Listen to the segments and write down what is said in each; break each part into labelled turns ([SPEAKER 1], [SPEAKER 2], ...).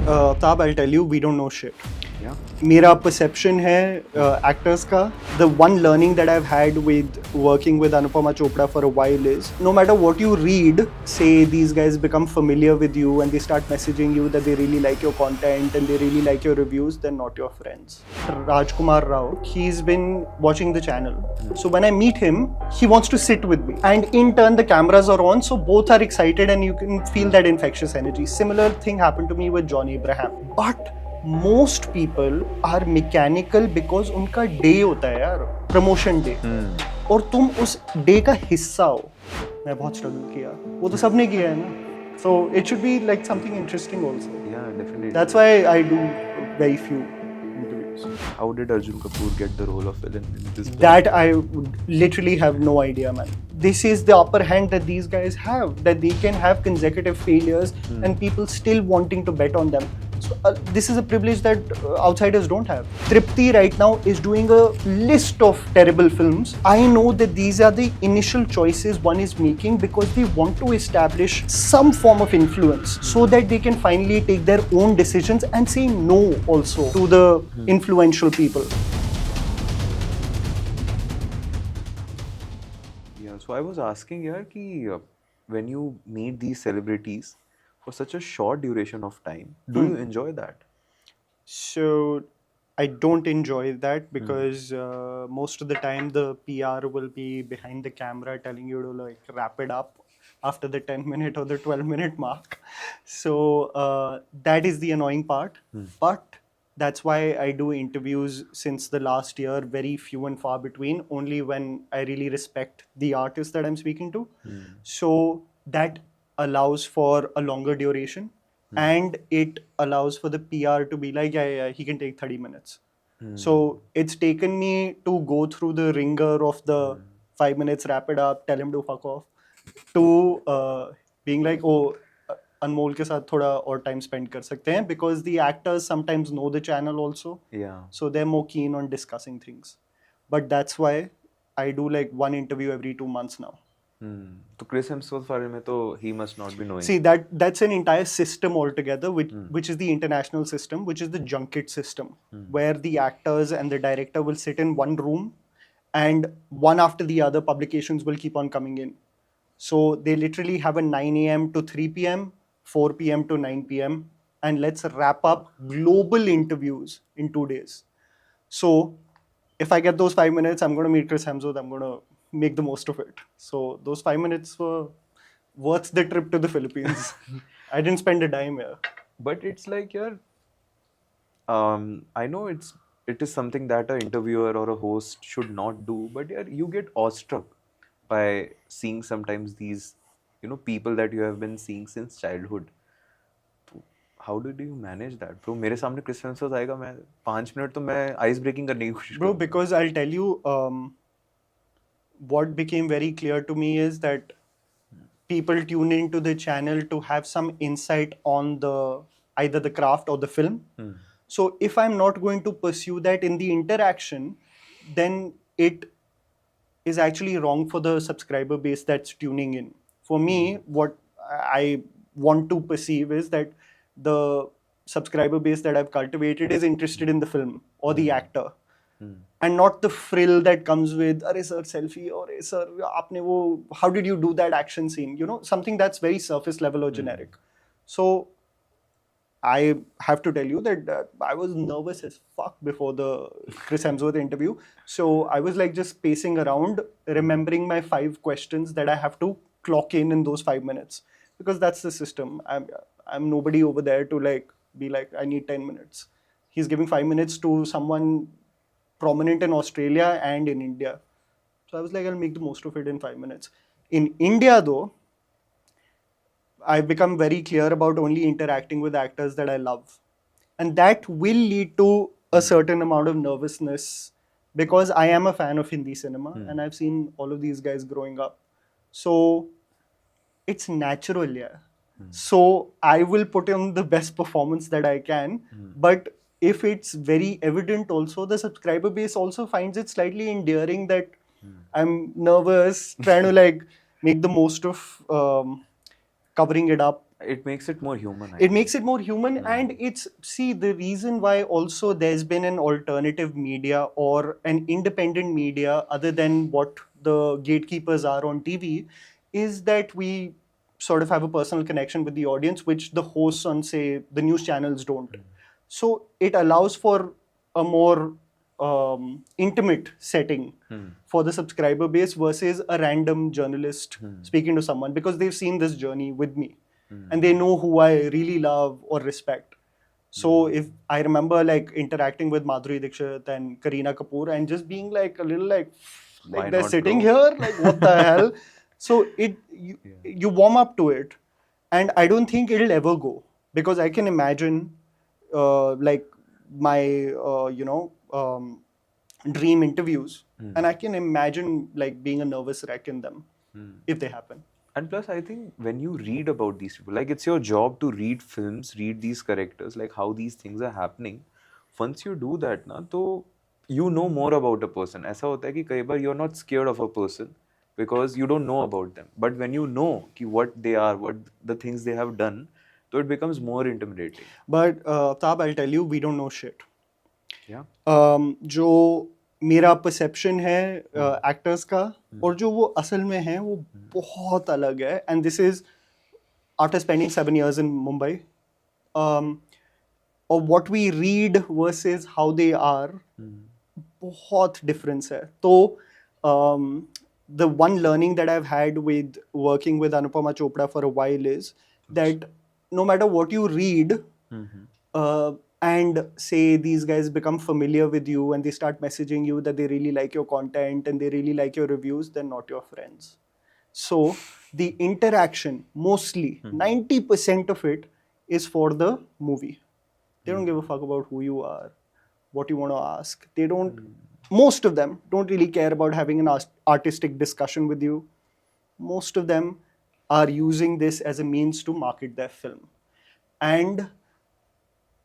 [SPEAKER 1] Tab, I'll tell you, we don't know shit.
[SPEAKER 2] Yeah.
[SPEAKER 1] मेरा perception है actors का. The one learning that I've had with working with Anupama Chopra for a while is, no matter what you read, say these guys become familiar with you and they start messaging you that they really like your content and they really like your reviews, they're not your friends. Rajkumar Rao, he's been watching the channel. So when I meet him, he wants to sit with me. And in turn, the cameras are on, so both are excited and you can feel that infectious energy. Similar thing happened to me with Johnny Abraham. But most people are mechanical because उनका day होता है यार, promotion day, और तुम उस day का हिस्सा हो. मैं बहुत स्ट्रगल किया, वो तो सबने किया है ना. So it should be like something interesting also.
[SPEAKER 2] Yeah, definitely.
[SPEAKER 1] That's why I do very few interviews.
[SPEAKER 2] How did Arjun Kapoor get the role of villain in this film?
[SPEAKER 1] That I literally have no idea, man. This is the upper hand that these guys have, that they can have consecutive failures and people still wanting to bet on them. So this is a privilege that outsiders don't have. Tripti right now is doing a list of terrible films. I know that these are the initial choices one is making because they want to establish some form of influence so that they can finally take their own decisions and say no also to the influential people.
[SPEAKER 2] Yeah, so I was asking here ki when you meet these celebrities for such a short duration of time, do you enjoy that?
[SPEAKER 1] So I don't enjoy that because most of the time the PR will be behind the camera telling you to like wrap it up after the 10-minute or the 12-minute mark. So that is the annoying part. But that's why I do interviews since the last year, very few and far between, only when I really respect the artist that I'm speaking to. So that allows for a longer duration. And it allows for the PR to be like, yeah, he can take 30 minutes. So it's taken me to go through the ringer of the 5 minutes, wrap it up, tell him to fuck off, to being like, oh, Anmol के साथ थोड़ा और time spend कर सकते हैं, because the actors sometimes know the channel also.
[SPEAKER 2] Yeah.
[SPEAKER 1] So they're more keen on discussing things. But that's why I do like one interview every 2 months now.
[SPEAKER 2] तो Chris Hemsworth बारे में तो he must not be knowing.
[SPEAKER 1] See, that's an entire system altogether, which is the international system, which is the junket system, where the actors and the director will sit in one room, and one after the other publications will keep on coming in. So they literally have a 9 a.m. to 3 p.m., 4 p.m. to 9 p.m., and let's wrap up global interviews in 2 days. So if I get those 5 minutes, I'm going to meet Chris Hemsworth, I'm going to make the most of it. So those 5 minutes were worth the trip to the Philippines. I didn't spend a dime here.
[SPEAKER 2] But it's like, yeah, I know it is something that an interviewer or a host should not do, but yeah, you get awestruck by seeing sometimes these, people that you have been seeing since childhood. How did you manage that, bro? मेरे सामने Chris Hemsworth आएगा, मैं 5 minute तो मैं ice breaking करने की कोशिश
[SPEAKER 1] Bro, because I'll tell you, what became very clear to me is that people tune into the channel to have some insight on either the craft or the film. So if I'm not going to pursue that in the interaction, then it is actually wrong for the subscriber base that's tuning in. For me, what I want to perceive is that the subscriber base that I've cultivated is interested in the film or the actor. And not the frill that comes with, "Arey sir, selfie," or "Arey sir, aapne wo, how did you do that action scene?" Something that's very surface level or generic. So I have to tell you that I was nervous as fuck before the Chris Hemsworth interview. So I was like just pacing around, remembering my 5 questions that I have to clock in those 5 minutes. Because that's the system. I'm nobody over there to like be like, I need 10 minutes. He's giving 5 minutes to someone prominent in Australia and in India. So I was like, I'll make the most of it in 5 minutes. In India though, I've become very clear about only interacting with actors that I love. And that will lead to a certain amount of nervousness because I am a fan of Hindi cinema and I've seen all of these guys growing up. So it's natural, yeah. So I will put in the best performance that I can. But if it's very evident also, the subscriber base also finds it slightly endearing that I'm nervous, trying to like make the most of covering it up.
[SPEAKER 2] It makes it more human, I
[SPEAKER 1] It
[SPEAKER 2] think.
[SPEAKER 1] makes it more human, and it's, see, the reason why also there's been an alternative media or an independent media other than what the gatekeepers are on TV is that we sort of have a personal connection with the audience, which the hosts on, say, the news channels don't. So it allows for a more intimate setting for the subscriber base versus a random journalist speaking to someone, because they've seen this journey with me and they know who I really love or respect. So if I remember like interacting with Madhuri Dixit and Kareena Kapoor and just being like a little
[SPEAKER 2] Why
[SPEAKER 1] they're
[SPEAKER 2] not,
[SPEAKER 1] sitting
[SPEAKER 2] bro?
[SPEAKER 1] here, like what the hell? So you warm up to it, and I don't think it'll ever go, because I can imagine like my dream interviews, and I can imagine like being a nervous wreck in them if they happen.
[SPEAKER 2] And plus, I think when you read about these people, like it's your job to read films, read these characters, like how these things are happening. Once you do that, na, तो you know more about a person. ऐसा होता है कि कई बार you're not scared of a person because you don't know about them. But when you know कि what they are, what the things they have done, so it becomes more intimidating.
[SPEAKER 1] But Tab, I'll tell you, we don't know shit.
[SPEAKER 2] Yeah.
[SPEAKER 1] जो मेरा perception है actors का और जो वो असल में है वो बहुत अलग है, and this is after spending 7 years in Mumbai, और what we read versus how they are, बहुत difference है. तो the one learning that I've had with working with Anupama Chopra for a while is that no matter what you read, and say these guys become familiar with you and they start messaging you that they really like your content and they really like your reviews, they're not your friends. So the interaction, mostly 90% of it is for the movie. They don't give a fuck about who you are, what you want to ask. They don't, most of them don't really care about having an artistic discussion with you. Most of them are using this as a means to market their film. And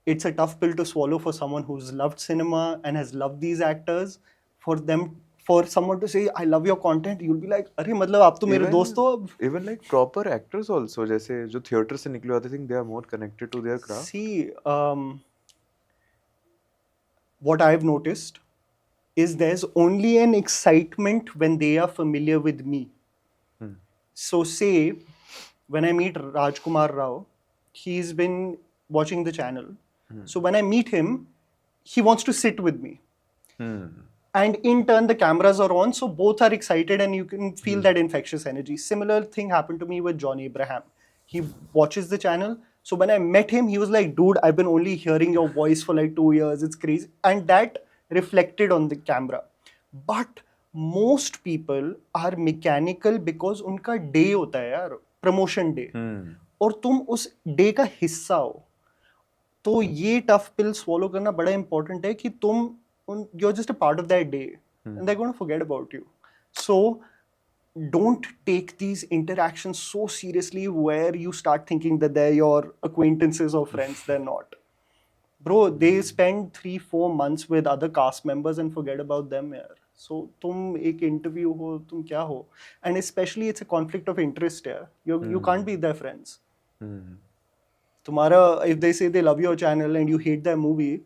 [SPEAKER 1] it's a tough pill to swallow for someone who's loved cinema and has loved these actors. For someone to say, I love your content, you'll be like, अरे मतलब आप तो मेरे दोस्त हो अब.
[SPEAKER 2] Even like proper actors also, जैसे जो theater से निकले होते, I think they are more connected to their craft.
[SPEAKER 1] See, what I've noticed is there's only an excitement when they are familiar with me. So say, when I meet Rajkumar Rao, he's been watching the channel. So when I meet him, he wants to sit with me. And in turn, the cameras are on, so both are excited and you can feel that infectious energy. Similar thing happened to me with John Abraham. He watches the channel. So when I met him, he was like, dude, I've been only hearing your voice for like 2 years. It's crazy. And that reflected on the camera. But most people are mechanical because उनका day होता है यार, promotion day, और तुम उस day का हिस्सा हो. तो ये टफ पिल swallow करना बड़ा important है कि तुम you're just a part of that day and they're going to forget about you. So don't take these interactions so seriously where you start thinking that they're your acquaintances or friends. They're not. Bro, they spend 3-4 months with other cast members and forget about them यार. So तुम एक interview हो, तुम क्या हो? And especially it's a conflict of interest here. You can't be their friends. तुम्हारा, if they say they love your channel and you hate their movie,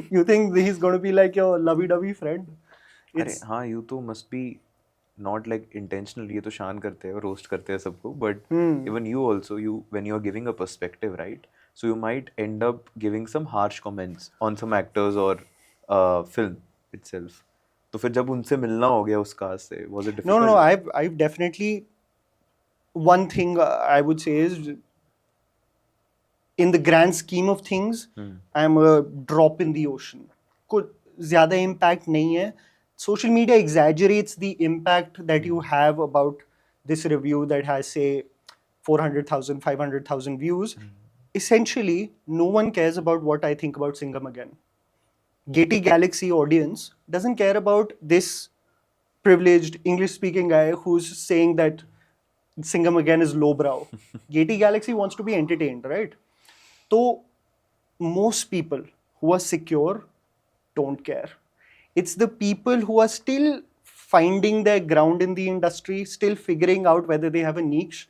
[SPEAKER 1] you think he's going to be like your lovey-dovey friend?
[SPEAKER 2] अरे हाँ, you तो must be not like intentionally, ये तो शान करते हैं, roast करते हैं सबको, but even you also, when you are giving a perspective, right? So you might end up giving some harsh comments on some actors or film itself. तो फिर जब उनसे मिलना हो गया उस कास्ट से, was it difficult?
[SPEAKER 1] No, I've definitely, one thing I would say is, in the grand scheme of things, I'm a drop in the ocean. कुछ ज़्यादा impact नहीं है. Social media exaggerates the impact that you have about this review that has, say, 400,000, 500,000 views. Essentially, no one cares about what I think about Singham again. Getty Galaxy audience doesn't care about this privileged English-speaking guy who's saying that Singham again is lowbrow. Getty Galaxy wants to be entertained, right? So most people who are secure don't care. It's the people who are still finding their ground in the industry, still figuring out whether they have a niche.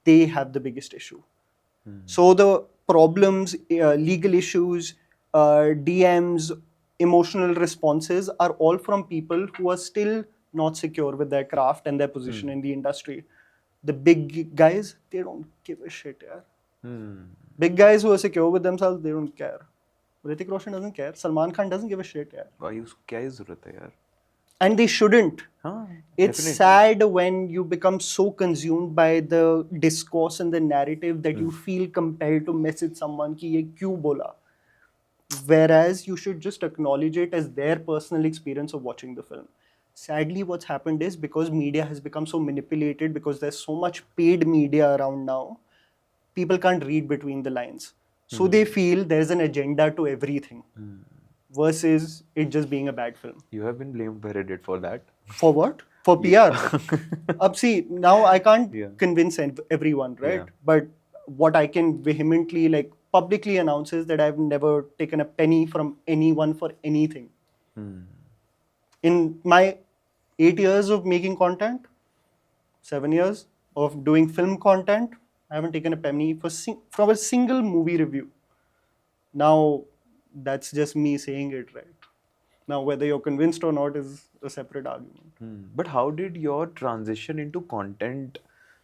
[SPEAKER 1] they have the biggest issue. So the problems, legal issues, DMs, emotional responses are all from people who are still not secure with their craft and their position in the industry. The big guys, they don't give a shit, yaar. Big guys who are secure with themselves, they don't care. Hrithik Roshan doesn't care. Salman Khan doesn't give a shit, yaar.
[SPEAKER 2] भाई उसको क्या ही जरूरत है यार?
[SPEAKER 1] And they shouldn't.
[SPEAKER 2] हाँ,
[SPEAKER 1] It's
[SPEAKER 2] definitely.
[SPEAKER 1] sad when you become so consumed by the discourse and the narrative that you feel compelled to message someone कि ये क्यों बोला. Whereas you should just acknowledge it as their personal experience of watching the film. Sadly, what's happened is because media has become so manipulated, because there's so much paid media around now, people can't read between the lines. So they feel there's an agenda to everything versus it just being a bad film.
[SPEAKER 2] You have been blamed by Reddit for that.
[SPEAKER 1] For what? For PR. See, now I can't
[SPEAKER 2] Yeah.
[SPEAKER 1] convince everyone, right?
[SPEAKER 2] Yeah.
[SPEAKER 1] But what I can vehemently, like, publicly announce is that I've never taken a penny from anyone for anything. In my 8 years of making content, 7 years of doing film content, I haven't taken a penny from a single movie review. Now, that's just me saying it, right? Now, whether you're convinced or not is a separate argument.
[SPEAKER 2] But how did your transition into content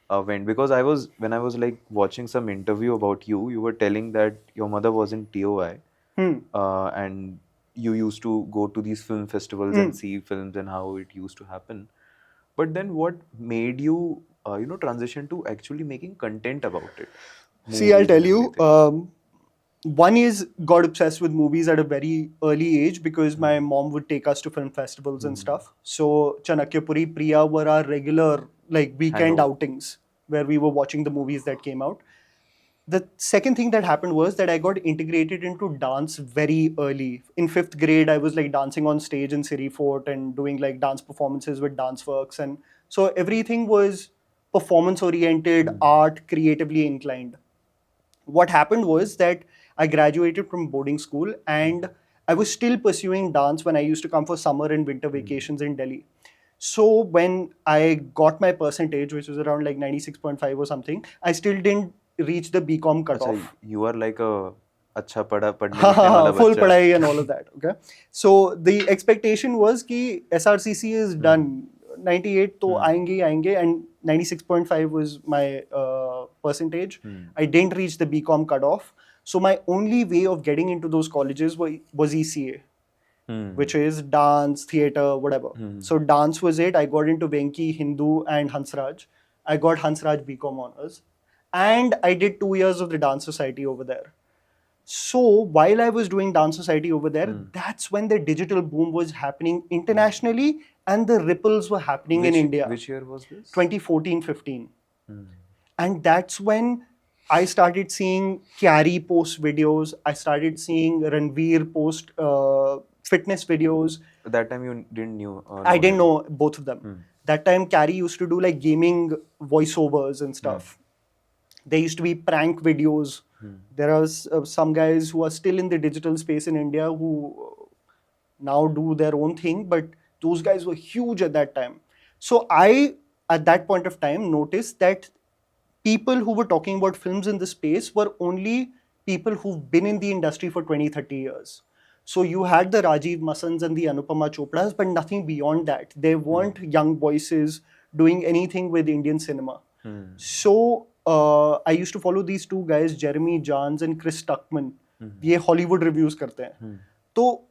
[SPEAKER 2] went? Because when I was like watching some interview about you, you were telling that your mother was in TOI, and you used to go to these film festivals and see films and how it used to happen. But then, what made you, transition to actually making content about it?
[SPEAKER 1] See, I'll
[SPEAKER 2] Movies
[SPEAKER 1] tell
[SPEAKER 2] and
[SPEAKER 1] you.
[SPEAKER 2] everything.
[SPEAKER 1] One is got obsessed with movies at a very early age because my mom would take us to film festivals and stuff. So Chanakyapuri, Priya were our regular like weekend outings where we were watching the movies that came out. The second thing that happened was that I got integrated into dance very early. In 5th grade, I was like dancing on stage in Siri Fort and doing like dance performances with dance works. And so everything was performance oriented, art, creatively inclined. What happened was that I graduated from boarding school and I was still pursuing dance when I used to come for summer and winter vacations in Delhi. So when I got my percentage, which was around like 96.5 or something, I still didn't reach the BCom cutoff.
[SPEAKER 2] अच्छा, you are like a अच्छा पढ़ने लिखने वाला
[SPEAKER 1] Full
[SPEAKER 2] बच्चा.
[SPEAKER 1] padai and all of that. Okay. So the expectation was कि SRCC is done. 98 तो आएंगे ही आएंगे, and 96.5 was my percentage. I didn't reach the BCom cutoff. So my only way of getting into those colleges was ECA, which is dance, theatre, whatever. So dance was it. I got into Venki, Hindu, and Hansraj. I got Hansraj BCom honors. And I did 2 years of the dance society over there. So while I was doing dance society over there, that's when the digital boom was happening internationally and the ripples were happening in India.
[SPEAKER 2] Which year was this?
[SPEAKER 1] 2014-15. And that's when I started seeing Kyari post videos. I started seeing Ranveer post fitness videos.
[SPEAKER 2] That time you didn't know.
[SPEAKER 1] I didn't know both of them. That time Kyari used to do like gaming voiceovers and stuff. There used to be prank videos. There are some guys who are still in the digital space in India who now do their own thing, but those guys were huge at that time. So I, at that point of time, noticed that people who were talking about films in the space were only people who've been in the industry for 20, 30 years. So you had the Rajiv Masans and the Anupama Chopras, but nothing beyond that. There weren't young voices doing anything with Indian cinema. So I used to follow these two guys, Jeremy Jahns and Chris Tuckman. ये Hollywood reviews करते हैं. तो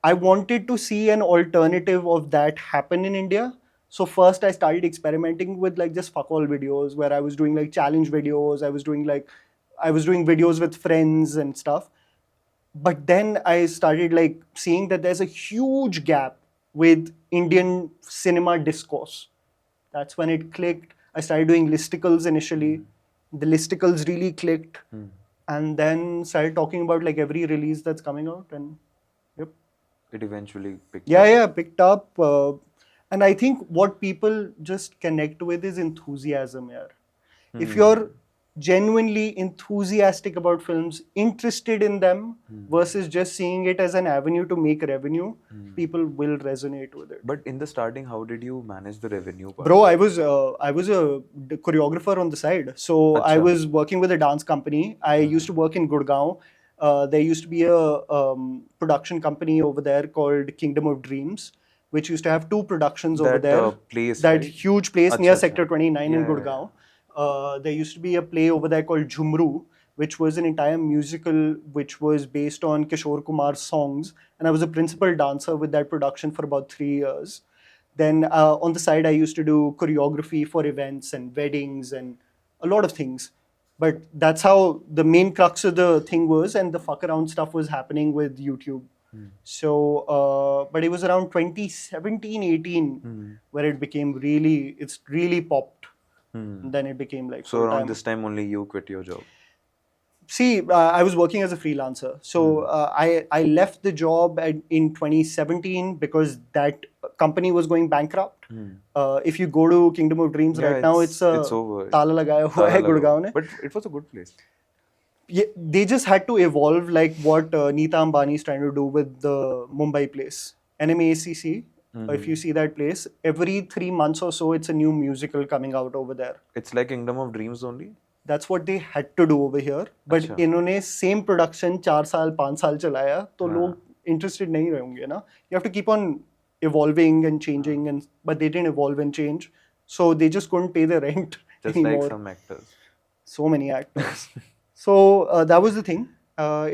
[SPEAKER 1] I wanted to see an alternative of that happen in India. So first I started experimenting with like just fuck all videos where I was doing like challenge videos. I was doing videos with friends and stuff. But then I started like seeing that there's a huge gap with Indian cinema discourse. That's when it clicked. I started doing listicles initially. The listicles really clicked. And then started talking about like every release that's coming out. And yep.
[SPEAKER 2] It eventually picked up.
[SPEAKER 1] Yeah, picked up. And I think what people just connect with is enthusiasm, yaar. If you're genuinely enthusiastic about films, interested in them, versus just seeing it as an avenue to make revenue, people will resonate with it.
[SPEAKER 2] But in the starting, how did you manage the revenue part?
[SPEAKER 1] Bro, I was a choreographer on the side. So I
[SPEAKER 2] Acha.
[SPEAKER 1] was working with a dance company. I used to work in Gurgaon. There used to be a production company over there called Kingdom of Dreams, which used to have two productions over
[SPEAKER 2] That
[SPEAKER 1] there.
[SPEAKER 2] place,
[SPEAKER 1] That
[SPEAKER 2] right?
[SPEAKER 1] huge place
[SPEAKER 2] Acha,
[SPEAKER 1] near
[SPEAKER 2] acha.
[SPEAKER 1] Sector 29 in
[SPEAKER 2] Yeah, yeah,
[SPEAKER 1] Gurgaon. There used to be a play over there called Jhumru, which was an entire musical which was based on Kishore Kumar's songs. And I was a principal dancer with that production for about 3 years. Then on the side, I used to do choreography for events and weddings and a lot of things. But that's how the main crux of the thing was, and the fuck around stuff was happening with YouTube. So, but it was around 2017, 18 where it became really, it's really popped. And then it became like
[SPEAKER 2] So
[SPEAKER 1] full
[SPEAKER 2] around
[SPEAKER 1] time.
[SPEAKER 2] this time only you quit your job.
[SPEAKER 1] See, I was working as a freelancer. So I left the job in 2017 because that company was going bankrupt. If you go to Kingdom of Dreams
[SPEAKER 2] Yeah,
[SPEAKER 1] right now,
[SPEAKER 2] it's over.
[SPEAKER 1] ताला लगाया हुआ
[SPEAKER 2] Tala
[SPEAKER 1] है
[SPEAKER 2] laga hua.
[SPEAKER 1] Gurgaon ने.
[SPEAKER 2] But it was a good place.
[SPEAKER 1] Yeah, they just had to evolve like what Neeta Ambani is trying to do with the Mumbai place. NMACC, if you see that place, every 3 months or so, it's a new musical coming out over there.
[SPEAKER 2] It's like Kingdom of Dreams only.
[SPEAKER 1] That's what they had to do over here. But
[SPEAKER 2] अच्छा.
[SPEAKER 1] इन्होंने same production 4 साल 5 साल चलाया तो लोग interested नहीं रहेंगे ना. You have to keep on evolving and changing, and but they didn't evolve and change, so they just couldn't pay the rent
[SPEAKER 2] Just
[SPEAKER 1] anymore.
[SPEAKER 2] like some actors.
[SPEAKER 1] So many actors. So that was the thing.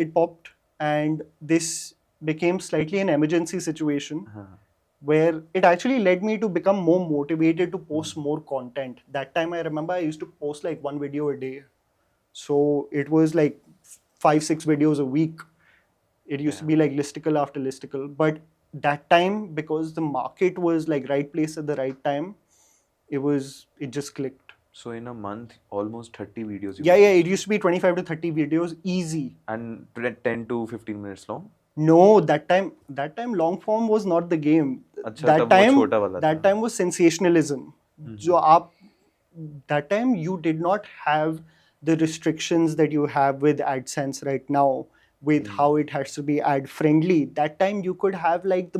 [SPEAKER 1] It popped, and this became slightly an emergency situation where it actually led me to become more motivated to post more content. That time I remember I used to post like one video a day. So it was like 5-6 videos a week. It used to be like listicle after listicle. But that time, because the market was like right place at the right time, it just clicked.
[SPEAKER 2] So in a month, almost 30 videos.
[SPEAKER 1] Yeah, it used to be 25 to 30 videos easy.
[SPEAKER 2] And 10 to 15 minutes long?
[SPEAKER 1] No, that time long form was not the game.
[SPEAKER 2] अच्छा,
[SPEAKER 1] that
[SPEAKER 2] तब वो
[SPEAKER 1] time
[SPEAKER 2] छोटा वाला था.
[SPEAKER 1] that time was sensationalism. जो आप that time you did not have the restrictions that you have with AdSense right now, with how it has to be ad friendly. That time you could have like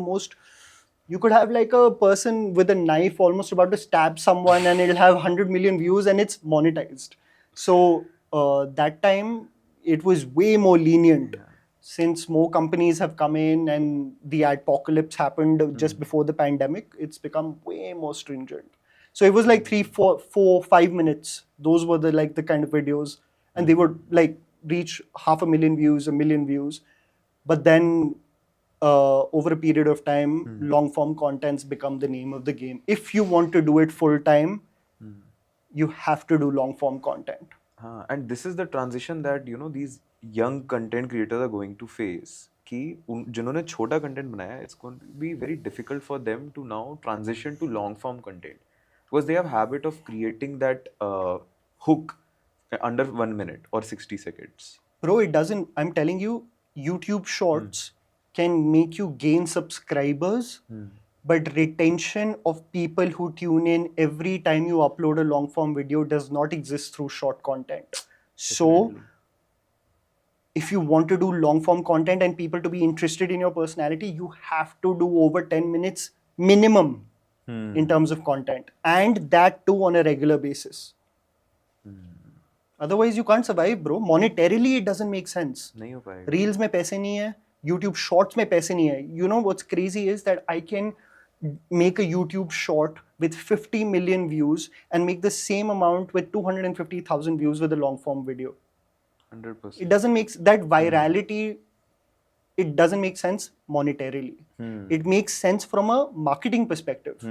[SPEAKER 1] you could have like a person with a knife almost about to stab someone and it'll have 100 million views and it's monetized. So that time it was way more lenient. Since more companies have come in and the adpocalypse happened just before the pandemic, it's become way more stringent. So it was like 3, 4, 5 minutes. Those were the kind of videos, and they would like reach 500,000 views, 1,000,000 views. But then over a period of time, long form contents become the name of the game. If you want to do it full time, you have to do long form content.
[SPEAKER 2] And this is the transition that these young content creators are going to face. कि जिन्होंने छोटा content बनाया, it's going to be very difficult for them to now transition to long form content because they have habit of creating that hook under 1 minute or 60 seconds.
[SPEAKER 1] Bro, it doesn't. I'm telling you, YouTube Shorts can make you gain subscribers, but retention of people who tune in every time you upload a long form video does not exist through short content. So if you want to do long form content and people to be interested in your personality, you have to do over 10 minutes minimum in terms of content, and that too on a regular basis. Otherwise you can't survive, bro. Monetarily it doesn't make sense.
[SPEAKER 2] नहीं हो पाएगा.
[SPEAKER 1] Reels में पैसे नहीं है, YouTube Shorts में पैसे नहीं है. You know what's crazy is that I can make a YouTube short with 50 million views and make the same amount with 250,000 views with a long form video.
[SPEAKER 2] 100%.
[SPEAKER 1] It doesn't make that virality. It doesn't make sense monetarily. It makes sense from a marketing perspective,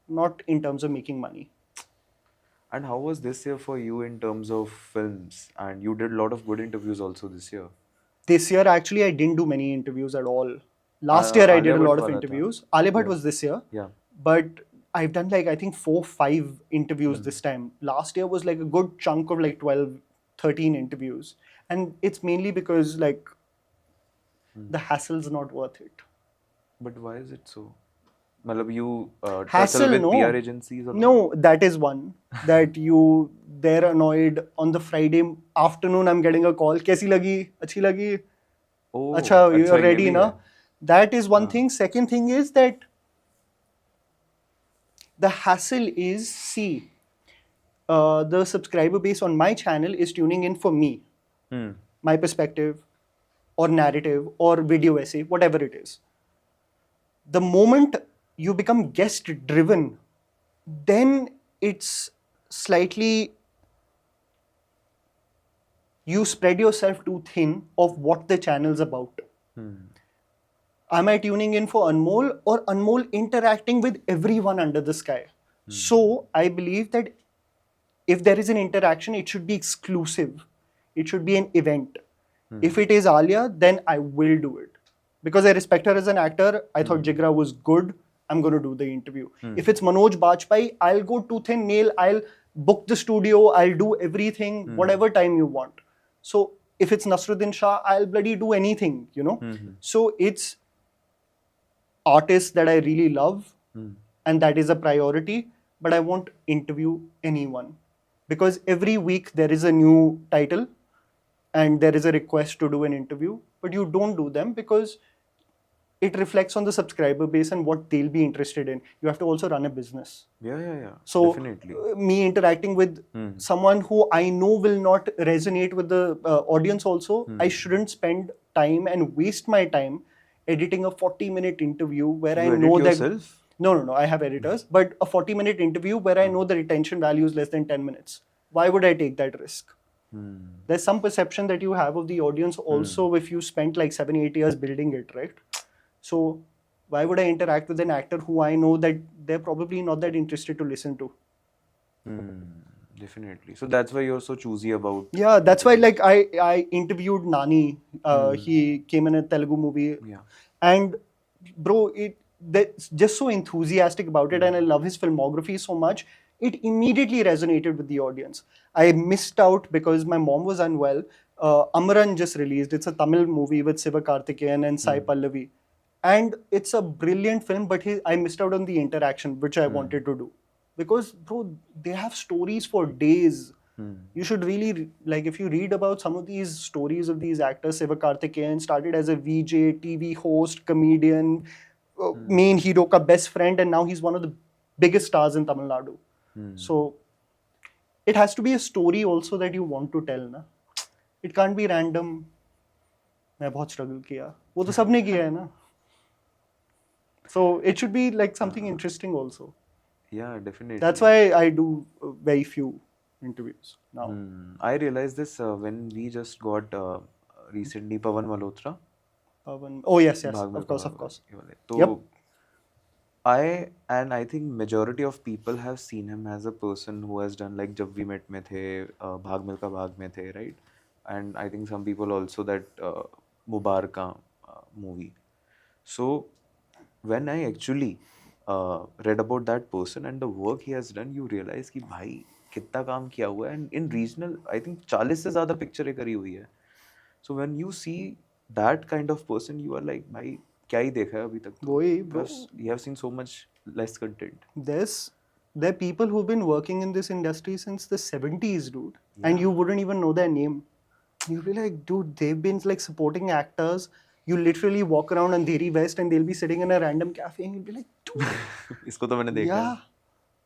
[SPEAKER 1] not in terms of making money.
[SPEAKER 2] And how was this year for you in terms of films? And you did a lot of good interviews also this year.
[SPEAKER 1] This year, actually, I didn't do many interviews at all. Last year, I did a
[SPEAKER 2] Alia
[SPEAKER 1] lot
[SPEAKER 2] Bhatt
[SPEAKER 1] of
[SPEAKER 2] wala
[SPEAKER 1] interviews. Alia Bhatt was this year.
[SPEAKER 2] Yeah.
[SPEAKER 1] But I've done like, I think 4-5 interviews this time. Last year was like a good chunk of like 12-13 interviews. And it's mainly because like the hassle's not worth it.
[SPEAKER 2] But why is it so? मतलब you tussle
[SPEAKER 1] Hassle,
[SPEAKER 2] with
[SPEAKER 1] no.
[SPEAKER 2] PR agencies or
[SPEAKER 1] No, that is one. That they're annoyed on the Friday afternoon. I'm getting a call. कैसी लगी? अच्छी लगी?
[SPEAKER 2] Oh,
[SPEAKER 1] अच्छा,
[SPEAKER 2] अच्छा
[SPEAKER 1] you're
[SPEAKER 2] ये
[SPEAKER 1] ready,
[SPEAKER 2] भी
[SPEAKER 1] na?
[SPEAKER 2] है.
[SPEAKER 1] That is one
[SPEAKER 2] हाँ.
[SPEAKER 1] thing. Second thing is that the hassle is, see, the subscriber base on my channel is tuning in for me, my perspective, or narrative, or video essay, whatever it is. The moment you become guest driven, then it's slightly, you spread yourself too thin of what the channel's about. Am I tuning in for Anmol or Anmol interacting with everyone under the sky? So I believe that if there is an interaction, it should be exclusive. It should be an event. If it is Alia, then I will do it. Because I respect her as an actor. I thought Jigra was good. I'm going to do the interview. If it's Manoj Bajpayee, I'll go tooth and nail. I'll book the studio. I'll do everything, whatever time you want. So if it's Nasruddin Shah, I'll bloody do anything, you know. So it's artists that I really love, and that is a priority, but I won't interview anyone because every week there is a new title and there is a request to do an interview, but you don't do them because it reflects on the subscriber base and what they'll be interested in. You have to also run a business.
[SPEAKER 2] Yeah.
[SPEAKER 1] So
[SPEAKER 2] Definitely.
[SPEAKER 1] me interacting with someone who I know will not resonate with the audience also, I shouldn't spend time and waste my time editing a 40-minute interview where I
[SPEAKER 2] You
[SPEAKER 1] know
[SPEAKER 2] edit
[SPEAKER 1] that...
[SPEAKER 2] yourself?
[SPEAKER 1] No, I have editors, but a 40-minute interview where I know the retention value is less than 10 minutes. Why would I take that risk? There's some perception that you have of the audience also if you spent like 7-8 years building it, right? So why would I interact with an actor who I know that they're probably not that interested to listen to?
[SPEAKER 2] Definitely. So that's why you're so choosy about.
[SPEAKER 1] Yeah, that's why like I interviewed Nani. He came in a Telugu movie.
[SPEAKER 2] Yeah.
[SPEAKER 1] And bro, that's just so enthusiastic about it, and I love his filmography so much. It immediately resonated with the audience. I missed out because my mom was unwell. Amaran just released. It's a Tamil movie with Siva Karthikeyan and Sai Pallavi. And it's a brilliant film, but I missed out on the interaction, which I wanted to do. Because, bro, they have stories for days. You should really, like, if you read about some of these stories of these actors, Siva Karthikeyan started as a VJ, TV host, comedian, main hero ka best friend, and now he's one of the biggest stars in Tamil Nadu. So it has to be a story also that you want to tell, na? It can't be random. मैं बहुत struggle किया. वो तो सबने किया है ना. So it should be like something interesting also.
[SPEAKER 2] Yeah, definitely.
[SPEAKER 1] That's why I do very few interviews now.
[SPEAKER 2] I realized this when we just got recently Pawan Malhotra.
[SPEAKER 1] Oh yes,
[SPEAKER 2] भाग
[SPEAKER 1] of
[SPEAKER 2] Milkha
[SPEAKER 1] course.
[SPEAKER 2] भाग ये वाले. तो
[SPEAKER 1] Yep.
[SPEAKER 2] I think majority of people have seen him as a person who has done like जब we met में थे, भाग मिल्खा भाग में थे, right? And I think some people also that Mubaraka movie. So when I actually read about that person and the work he has done, you realize कि भाई कितना काम किया हुआ है, and in regional I think 40 से ज़्यादा पिक्चरें करी हुई है. So when you see that kind of person, you are like भाई क्या ही देखा है अभी तक तो.
[SPEAKER 1] वही, bro.
[SPEAKER 2] You have seen so much less content.
[SPEAKER 1] There are people who've been working in this industry since the 70s, dude. And you wouldn't even know their name. You'd be like, dude, they've been like supporting actors. You literally walk around Andheri West and they'll be sitting in a random cafe and you'll be like, dude.
[SPEAKER 2] इसको तो मैंने देखा है.
[SPEAKER 1] Yeah.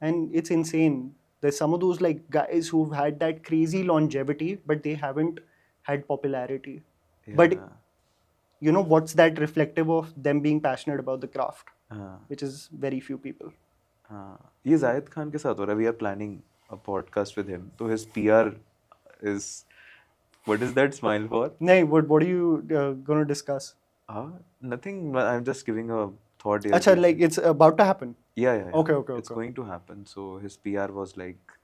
[SPEAKER 1] And it's insane. There's some of those like guys who've had that crazy longevity, but they haven't had popularity. But
[SPEAKER 2] Yeah.
[SPEAKER 1] you know what's that reflective of them being passionate about the craft,
[SPEAKER 2] हाँ.
[SPEAKER 1] which is very few people.
[SPEAKER 2] हाँ. ये जाहिद खान के साथ हो रहा है. We are planning a podcast with him. So his PR is, what is that smile for?
[SPEAKER 1] Nay, what are you going to discuss?
[SPEAKER 2] Nothing. I'm just giving a thought here.
[SPEAKER 1] Acha, like it's about to happen.
[SPEAKER 2] Yeah.
[SPEAKER 1] Okay.
[SPEAKER 2] It's going to happen. So his PR was like,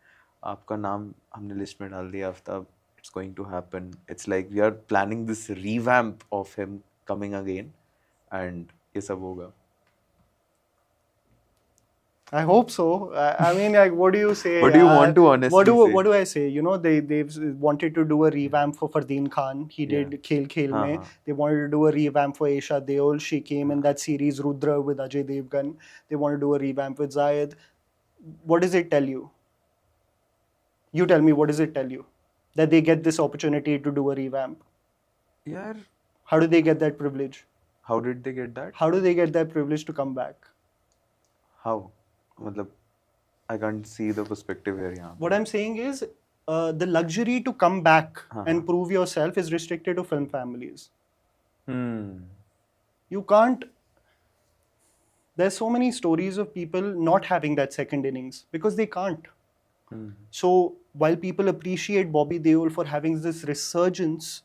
[SPEAKER 2] आपका नाम हमने list में डाल दिया Aftab. It's going to happen. It's like we are planning this revamp of him coming again, and ये सब होगा.
[SPEAKER 1] I hope so. I mean, like, what do you say?
[SPEAKER 2] What do you want to
[SPEAKER 1] What
[SPEAKER 2] honestly say?
[SPEAKER 1] what do I say? You know, they've wanted to do a revamp for Fardeen Khan. He
[SPEAKER 2] Yeah.
[SPEAKER 1] did Khel Khel Mein.
[SPEAKER 2] Uh-huh.
[SPEAKER 1] They wanted to do a revamp for Aisha Deol. She came in that series Rudra with Ajay Devgan. They want to do a revamp with Zayed. What does it tell you? You tell me, what does it tell you? That they get this opportunity to do a revamp.
[SPEAKER 2] Yeah.
[SPEAKER 1] How do they get that privilege?
[SPEAKER 2] How did they get that?
[SPEAKER 1] How do they get that privilege to come back?
[SPEAKER 2] How? Matlab, I can't see the perspective here. Yahan
[SPEAKER 1] What
[SPEAKER 2] pe.
[SPEAKER 1] I'm saying is, the luxury to come back
[SPEAKER 2] Uh-huh.
[SPEAKER 1] and prove yourself is restricted to film families.
[SPEAKER 2] Hmm.
[SPEAKER 1] You can't. There's so many stories of people not having that second innings because they can't.
[SPEAKER 2] Hmm.
[SPEAKER 1] So while people appreciate Bobby Deol for having this resurgence,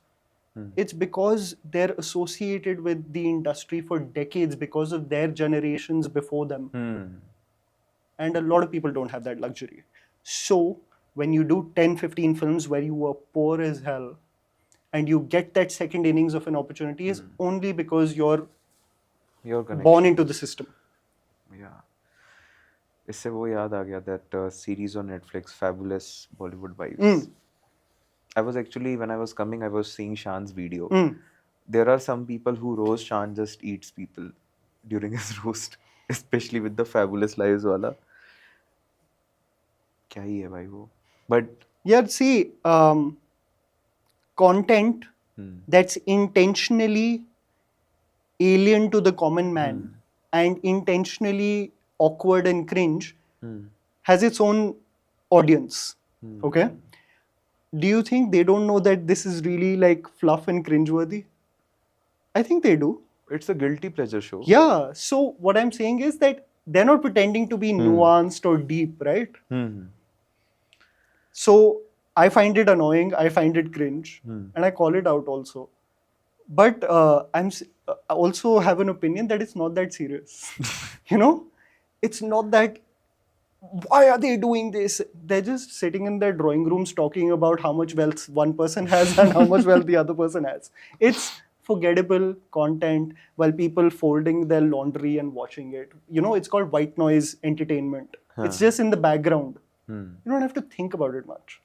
[SPEAKER 1] it's because they're associated with the industry for decades because of their generations before them.
[SPEAKER 2] Hmm.
[SPEAKER 1] And a lot of people don't have that luxury. So when you do 10, 15 films where you were poor as hell and you get that second innings of an opportunity is only because you're
[SPEAKER 2] Your connection.
[SPEAKER 1] born into the system.
[SPEAKER 2] Yeah. इससे वो याद आ गया that series on Netflix, Fabulous Bollywood Vibes. I was actually, when I was coming, I was seeing Shan's video. There are some people who roast Shan just eats people during his roast, especially with the Fabulous Lives वाला. क्या ही है भाई वो? But
[SPEAKER 1] Yeah, see, content that's intentionally alien to the common man and intentionally awkward and cringe has its own audience. Okay? Do you think they don't know that this is really like fluff and cringeworthy? I think they do.
[SPEAKER 2] it's a guilty pleasure show.
[SPEAKER 1] Yeah. So what I'm saying is that they're not pretending to be nuanced or deep, right? So I find it annoying. I find it cringe, and I call it out also. But I also have an opinion that it's not that serious. You know, it's not that. Why are they doing this? They're just sitting in their drawing rooms talking about how much wealth one person has and how much wealth the other person has. It's forgettable content while people folding their laundry and watching it. You know, it's called white noise entertainment. It's just in the background. You don't have to think about it much.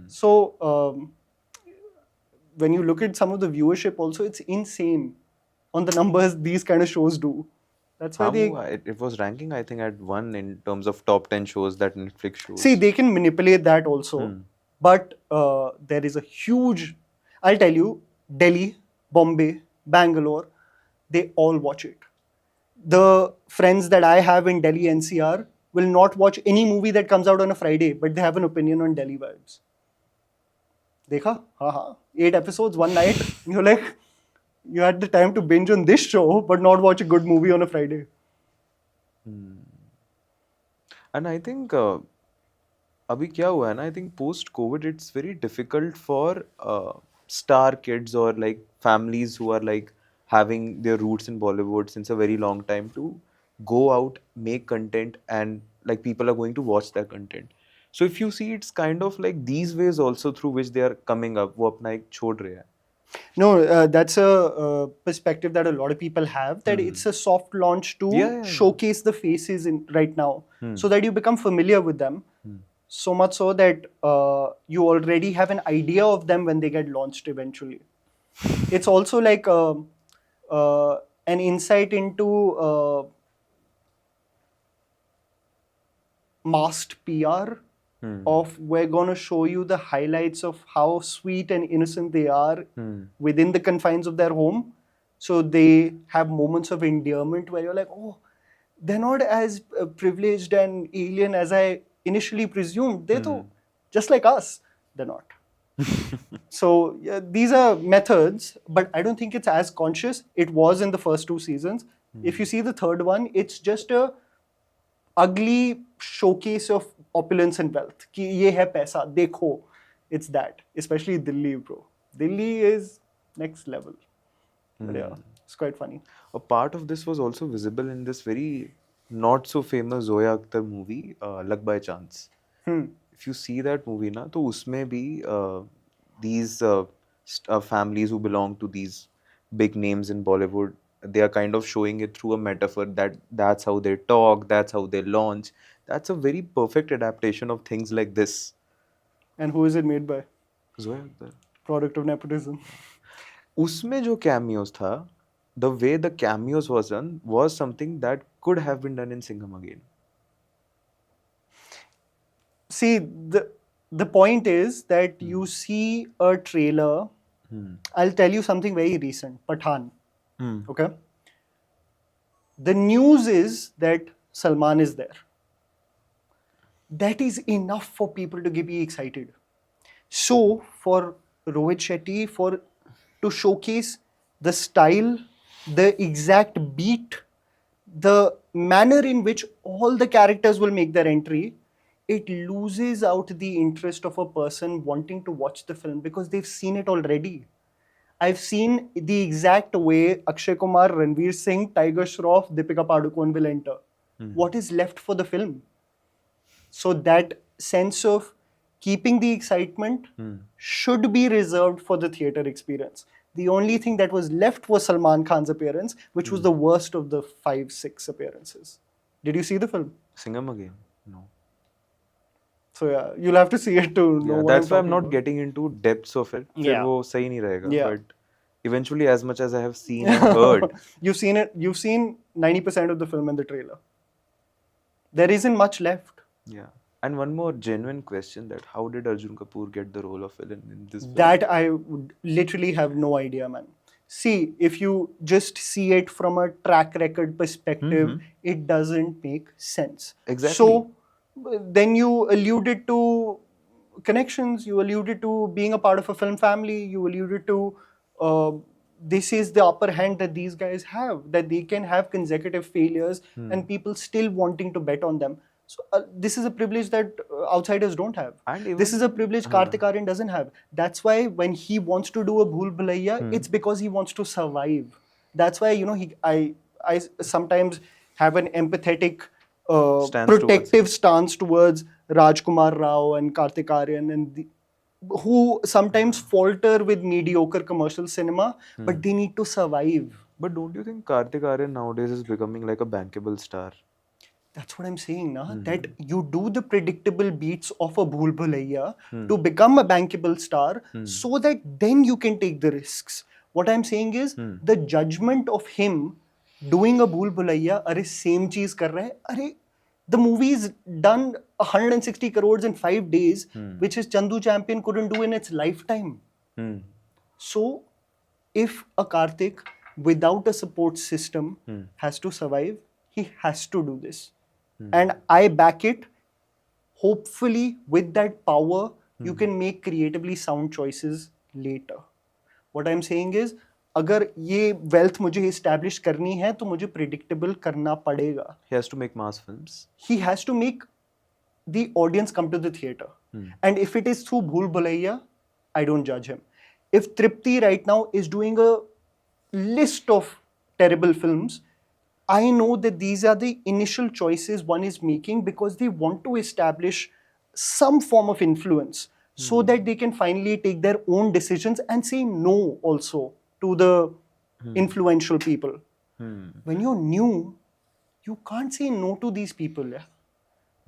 [SPEAKER 1] So when you look at some of the viewership also, it's insane on the numbers these kind of shows do. That's why they...
[SPEAKER 2] It was ranking, I think, at 1 in terms of top 10 shows that Netflix shows.
[SPEAKER 1] See, they can manipulate that also. But there is a huge... I'll tell you, Delhi, Bombay, Bangalore, they all watch it. The friends that I have in Delhi NCR will not watch any movie that comes out on a Friday, but they have an opinion on Delhi vibes. Dekha? Haha. 8 episodes, one night. You're like, you had the time to binge on this show, but not watch a good movie on a Friday.
[SPEAKER 2] And I think अभी क्या हुआ है ना, I think post COVID it's very difficult for star kids or like families who are like having their roots in Bollywood since a very long time to go out, make content, and like people are going to watch that content. So if you see, it's kind of like these ways also through which they are coming up. वो अपना एक छोड़ रहे हैं.
[SPEAKER 1] No, that's a perspective that a lot of people have, that it's a soft launch to showcase the faces in right now so that you become familiar with them. So much so that you already have an idea of them when they get launched eventually. It's also like an insight into masked PR of we're going to show you the highlights of how sweet and innocent they are within the confines of their home. So they have moments of endearment where you're like, oh, they're not as privileged and alien as I initially presumed. They're just like us. They're not. So yeah, these are methods, but I don't think it's as conscious. It was in the first 2 seasons. If you see the third one, it's just a ugly showcase of opulence and wealth. Ki ye hai paisa, dekho. It's that. Especially Delhi, bro. Delhi is next level. But yeah, it's quite funny.
[SPEAKER 2] A part of this was also visible in this very not so famous Zoya Akhtar movie, Luck by Chance. If you see that movie, na, तो उसमें भी these families who belong to these big names in Bollywood, they are kind of showing it through a metaphor that that's how they talk, that's how they launch. That's a very perfect adaptation of things like this.
[SPEAKER 1] And who is it made by?
[SPEAKER 2] Zoya Akhtar.
[SPEAKER 1] Product of nepotism.
[SPEAKER 2] उसमें जो cameos था, the way the cameos was done was something that could have been done in Singham again.
[SPEAKER 1] See, the point is that you see a trailer. I'll tell you something very recent. Pathan. Okay. The news is that Salman is there. That is enough for people to be excited. So for Rohit Shetty, to showcase the style, the exact beat, the manner in which all the characters will make their entry, it loses out the interest of a person wanting to watch the film because they've seen it already. I've seen the exact way Akshay Kumar, Ranveer Singh, Tiger Shroff, Deepika Padukone will enter. What is left for the film? So that sense of keeping the excitement should be reserved for the theatre experience. The only thing that was left was Salman Khan's appearance, which was the worst of the 5-6 appearances. Did you see the film?
[SPEAKER 2] Singham again? No.
[SPEAKER 1] So yeah, you'll have to see it to know
[SPEAKER 2] Yeah,
[SPEAKER 1] what
[SPEAKER 2] that's why I'm
[SPEAKER 1] talking
[SPEAKER 2] not
[SPEAKER 1] about.
[SPEAKER 2] getting into depths of it. फिर
[SPEAKER 1] Yeah.
[SPEAKER 2] वो सही नहीं रहेगा.
[SPEAKER 1] Yeah.
[SPEAKER 2] But eventually, as much as I have seen and heard,
[SPEAKER 1] You've seen it. You've seen 90% of the film in the trailer. There isn't much left.
[SPEAKER 2] yeah. And one more genuine question: that how did Arjun Kapoor get the role of villain in this film?
[SPEAKER 1] That I would literally have no idea, man. See, if you just see it from a track record perspective, it doesn't make sense.
[SPEAKER 2] Exactly.
[SPEAKER 1] So then you alluded to connections, you alluded to being a part of a film family, you alluded to this is the upper hand that these guys have, that they can have consecutive failures and people still wanting to bet on them. So this is a privilege that outsiders don't have.
[SPEAKER 2] And even,
[SPEAKER 1] This is a privilege Kartik Aaryan doesn't have. That's why when he wants to do a Bhool Bhulaiya, it's because he wants to survive. That's why, you know, I sometimes have an empathetic, protective stance towards Rajkumar Rao and Kartik Aaryan and who sometimes falter with mediocre commercial cinema, but they need to survive.
[SPEAKER 2] But don't you think Kartik Aaryan nowadays is becoming like a bankable star?
[SPEAKER 1] That's what I'm saying, na? That you do the predictable beats of a Bhool Bhulaiya to become a bankable star so that then you can take the risks. What I'm saying is the judgment of him doing a Bhool Bhulaiya, arey same cheez kar raha hai, arey the movie is done 160 crores in 5 days, which his Chandu Champion couldn't do in its lifetime. So if a Kartik without a support system has to survive, he has to do this. And I back it. Hopefully, with that power, you can make creatively sound choices later. What I'm saying is, अगर ये wealth मुझे establish करनी है, तो मुझे predictable करना पड़ेगा.
[SPEAKER 2] He has to make mass films.
[SPEAKER 1] He has to make the audience come to the theatre. And if it is through Bhool Bhulaiya, I don't judge him. If Tripti right now is doing a list of terrible films, I know that these are the initial choices one is making because they want to establish some form of influence so that they can finally take their own decisions and say no also to the influential people. When you're new, you can't say no to these people, yeah?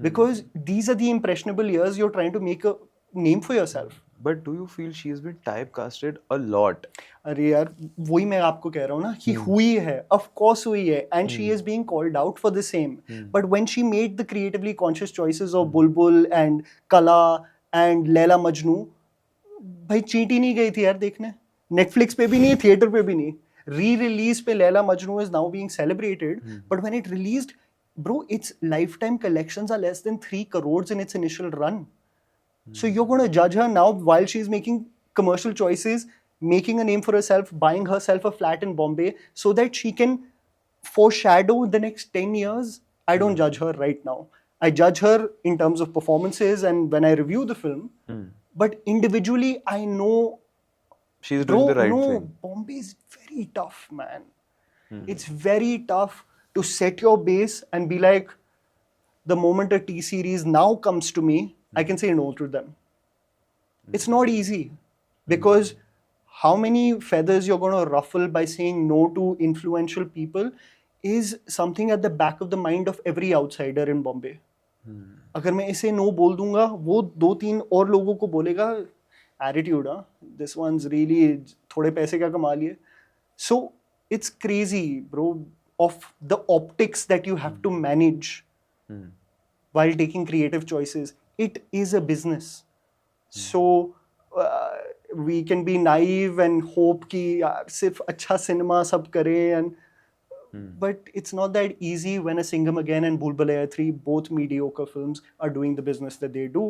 [SPEAKER 1] Because these are the impressionable years you're trying to make a name for yourself.
[SPEAKER 2] But do you feel she has been typecasted a lot?
[SPEAKER 1] अरे यार वही मैं आपको कह रहा हूँ ना कि हुई है, of course हुई है, and she is being called out for the same. But when she made the creatively conscious choices of Bulbul and Kala and Laila Majnu, भाई चींट ही नहीं गई थी यार देखने. Netflix पे भी नहीं, theater पे भी नहीं. Re-release पे Laila Majnu is now being celebrated, but when it released, bro, its lifetime collections are less than 3 crores in its initial run. So you're going to judge her now while she's making commercial choices, making a name for herself, buying herself a flat in Bombay so that she can foreshadow the next 10 years. I don't judge her right now. I judge her in terms of performances and when I review the film. But individually, I know,
[SPEAKER 2] She's doing the right thing.
[SPEAKER 1] Bombay is very tough, man. It's very tough to set your base and be like, the moment a T-series now comes to me, I can say no to them. It's not easy because how many feathers you're going to ruffle by saying no to influential people is something at the back of the mind of every outsider in Bombay. अगर मैं इसे no बोल दूंगा वो 2-3 और लोगों को बोलेगा एटीट्यूड दिस वंस रियली थोड़े पैसे का कमा लिए so it's crazy bro of the optics that you have to manage while taking creative choices. It is a business. So we can be naive and hope कि यार सिर्फ अच्छा cinema सब करें and but it's not that easy when a Singham again and Bhool Bhulaiyaa 3, both mediocre films, are doing the business that they do.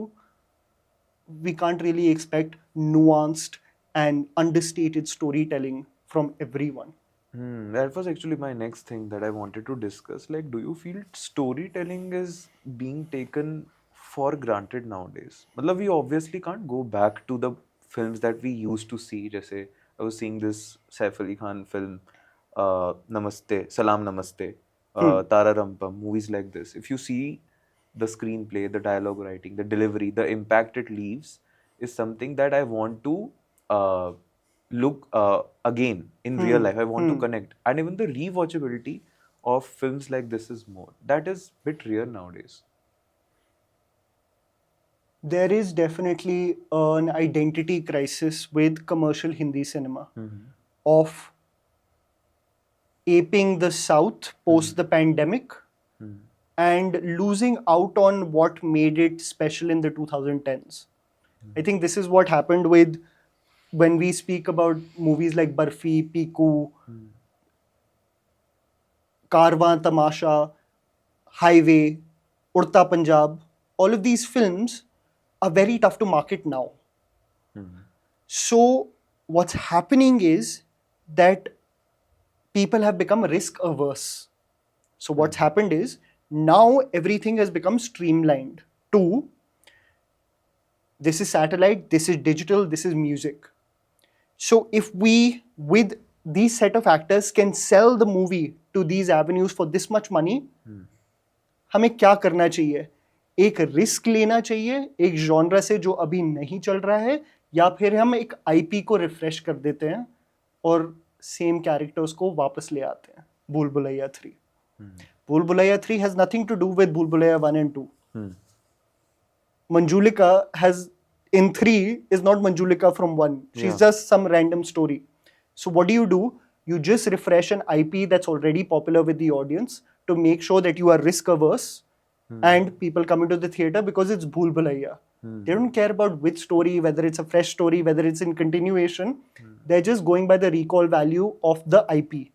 [SPEAKER 1] We can't really expect nuanced and understated storytelling from everyone.
[SPEAKER 2] That was actually my next thing that I wanted to discuss. Like, do you feel storytelling is being taken for granted nowadays? Matlab, we obviously can't go back to the films that we used to see. Jaise, I was seeing this Saif Ali Khan film, Namaste, Salam Namaste, Tara Rampam, movies like this. If you see the screenplay, the dialogue writing, the delivery, the impact it leaves is something that I want to look again in real life. I want to connect, and even the rewatchability of films like this is more. That is a bit rare nowadays.
[SPEAKER 1] There is definitely an identity crisis with commercial Hindi cinema of aping the South post the pandemic and losing out on what made it special in the 2010s. I think this is what happened with when we speak about movies like Barfi, Piku, Karwan Tamasha, Highway, Urta Punjab. All of these films are very tough to market now. So what's happening is that people have become risk averse. So what's happened is now everything has become streamlined to this is satellite, this is digital, this is music. So if we, with these set of actors, can sell the movie to these avenues for this much money, हमें क्या करना चाहिए? एक risk लेना चाहिए एक genre से जो अभी नहीं चल रहा है, या फिर हम एक आईपी को रिफ्रेश कर देते हैं और सेम कैरेक्टर्स को वापस ले आते हैं. भूल भुलैया 3. भूल Bhulaiyaa 3 has nothing to do with भूल Bhulaiyaa 1 and 2. Manjulika has in 3 is not Manjulika from 1. She's just some random story. So what do? You just refresh an IP that's already popular with the audience to make sure that you are risk averse and people come into the theater because it's Bhool Bhulaiya. They don't care about which story, whether it's a fresh story, whether it's in continuation. They're just going by the recall value of the IP,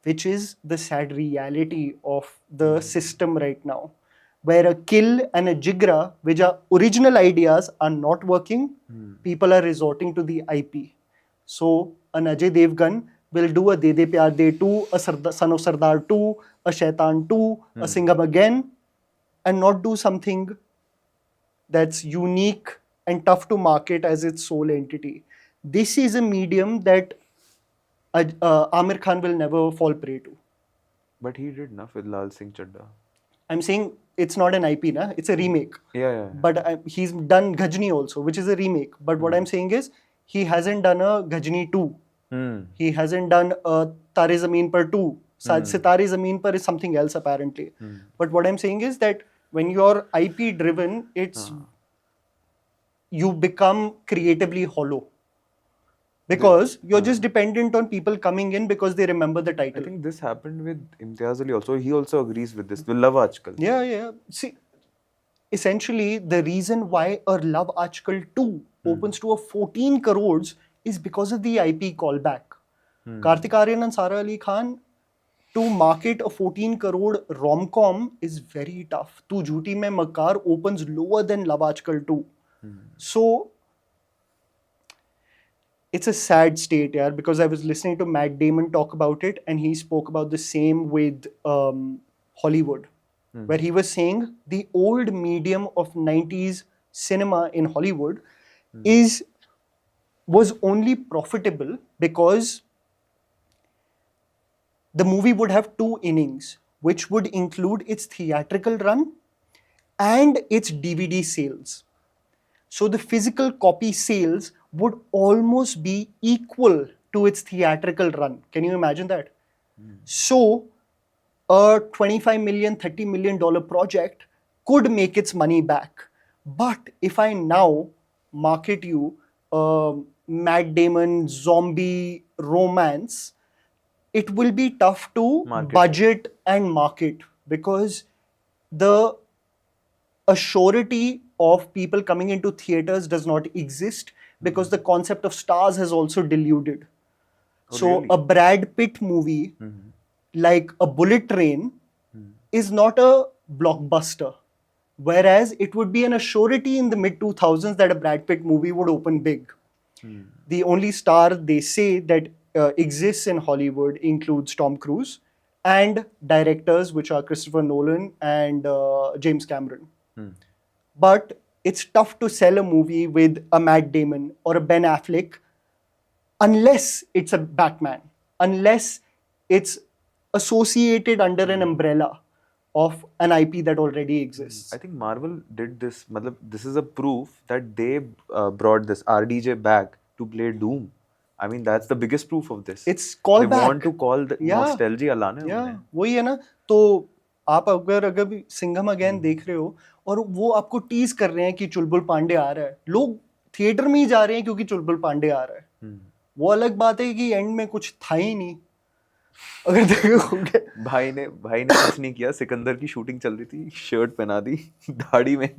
[SPEAKER 1] which is the sad reality of the system right now. Where a Kill and a Jigra, which are original ideas, are not working, people are resorting to the IP. So, an Ajay Devgan will do a De De Pyar De 2, a Son of Sardar 2, a Shaitan 2, a Singham again, and not do something that's unique and tough to market as its sole entity. This is a medium that Amir Khan will never fall prey to.
[SPEAKER 2] But he did enough with Lal Singh Chadda.
[SPEAKER 1] I'm saying it's not an IP, na? It's a remake.
[SPEAKER 2] Yeah.
[SPEAKER 1] But he's done Ghajni also, which is a remake. But what I'm saying is, he hasn't done a Ghajni 2. He hasn't done a Tare Zameen Par 2. Sitare Zameen Par is something else apparently. But what I'm saying is that when you're IP driven, it's you become creatively hollow. Because you're just dependent on people coming in because they remember the title.
[SPEAKER 2] I think this happened with Imtiaz Ali also. He also agrees with this. With Love Aajkal.
[SPEAKER 1] Yeah. See, essentially, the reason why a Love Aajkal 2 opens to a 14 crores is because of the IP callback. Kartik Aaryan and Sara Ali Khan, to market a 14 crore rom-com is very tough. Tu Jhooti Mein Makar opens lower than Love Aajkal 2. So, it's a sad state, yaar, because I was listening to Matt Damon talk about it, and he spoke about the same with Hollywood, where he was saying the old medium of 90s cinema in Hollywood was only profitable because the movie would have 2 innings, which would include its theatrical run and its DVD sales. So the physical copy sales would almost be equal to its theatrical run. Can you imagine that? So, a 25 million, $30 million project could make its money back. But if I now market you a Matt Damon zombie romance, it will be tough to
[SPEAKER 2] Market.
[SPEAKER 1] budget and market, because the a surety of people coming into theaters does not exist, because the concept of stars has also diluted. So
[SPEAKER 2] really?
[SPEAKER 1] a Brad Pitt movie like a Bullet Train is not a blockbuster, whereas it would be an surety in the mid 2000s that a Brad Pitt movie would open big. The only star they say that exists in Hollywood includes Tom Cruise and directors, which are Christopher Nolan and James Cameron. But it's tough to sell a movie with a Matt Damon or a Ben Affleck unless it's a Batman, unless it's associated under an umbrella of an IP that already exists.
[SPEAKER 2] I think Marvel did this. This is a proof that they brought this RDJ back to play Doom. I mean, that's the biggest proof of this.
[SPEAKER 1] It's callback.
[SPEAKER 2] They want to call the nostalgia लाना है उन्हें.
[SPEAKER 1] वही है ना. तो आप अगर भी सिंघम अगेन देख रहे हो और वो आपको टीज कर रहे हैं कि चुलबुल पांडे आ रहा है, लोग थिएटर में ही जा रहे हैं क्योंकि चुलबुल पांडे आ रहा है. वो अलग बात है कि एंड में कुछ था ही नहीं. अगर देखोगे
[SPEAKER 2] भाई ने कुछ नहीं किया. सिकंदर की शूटिंग चल रही थी, शर्ट पहना दी, दाढ़ी में.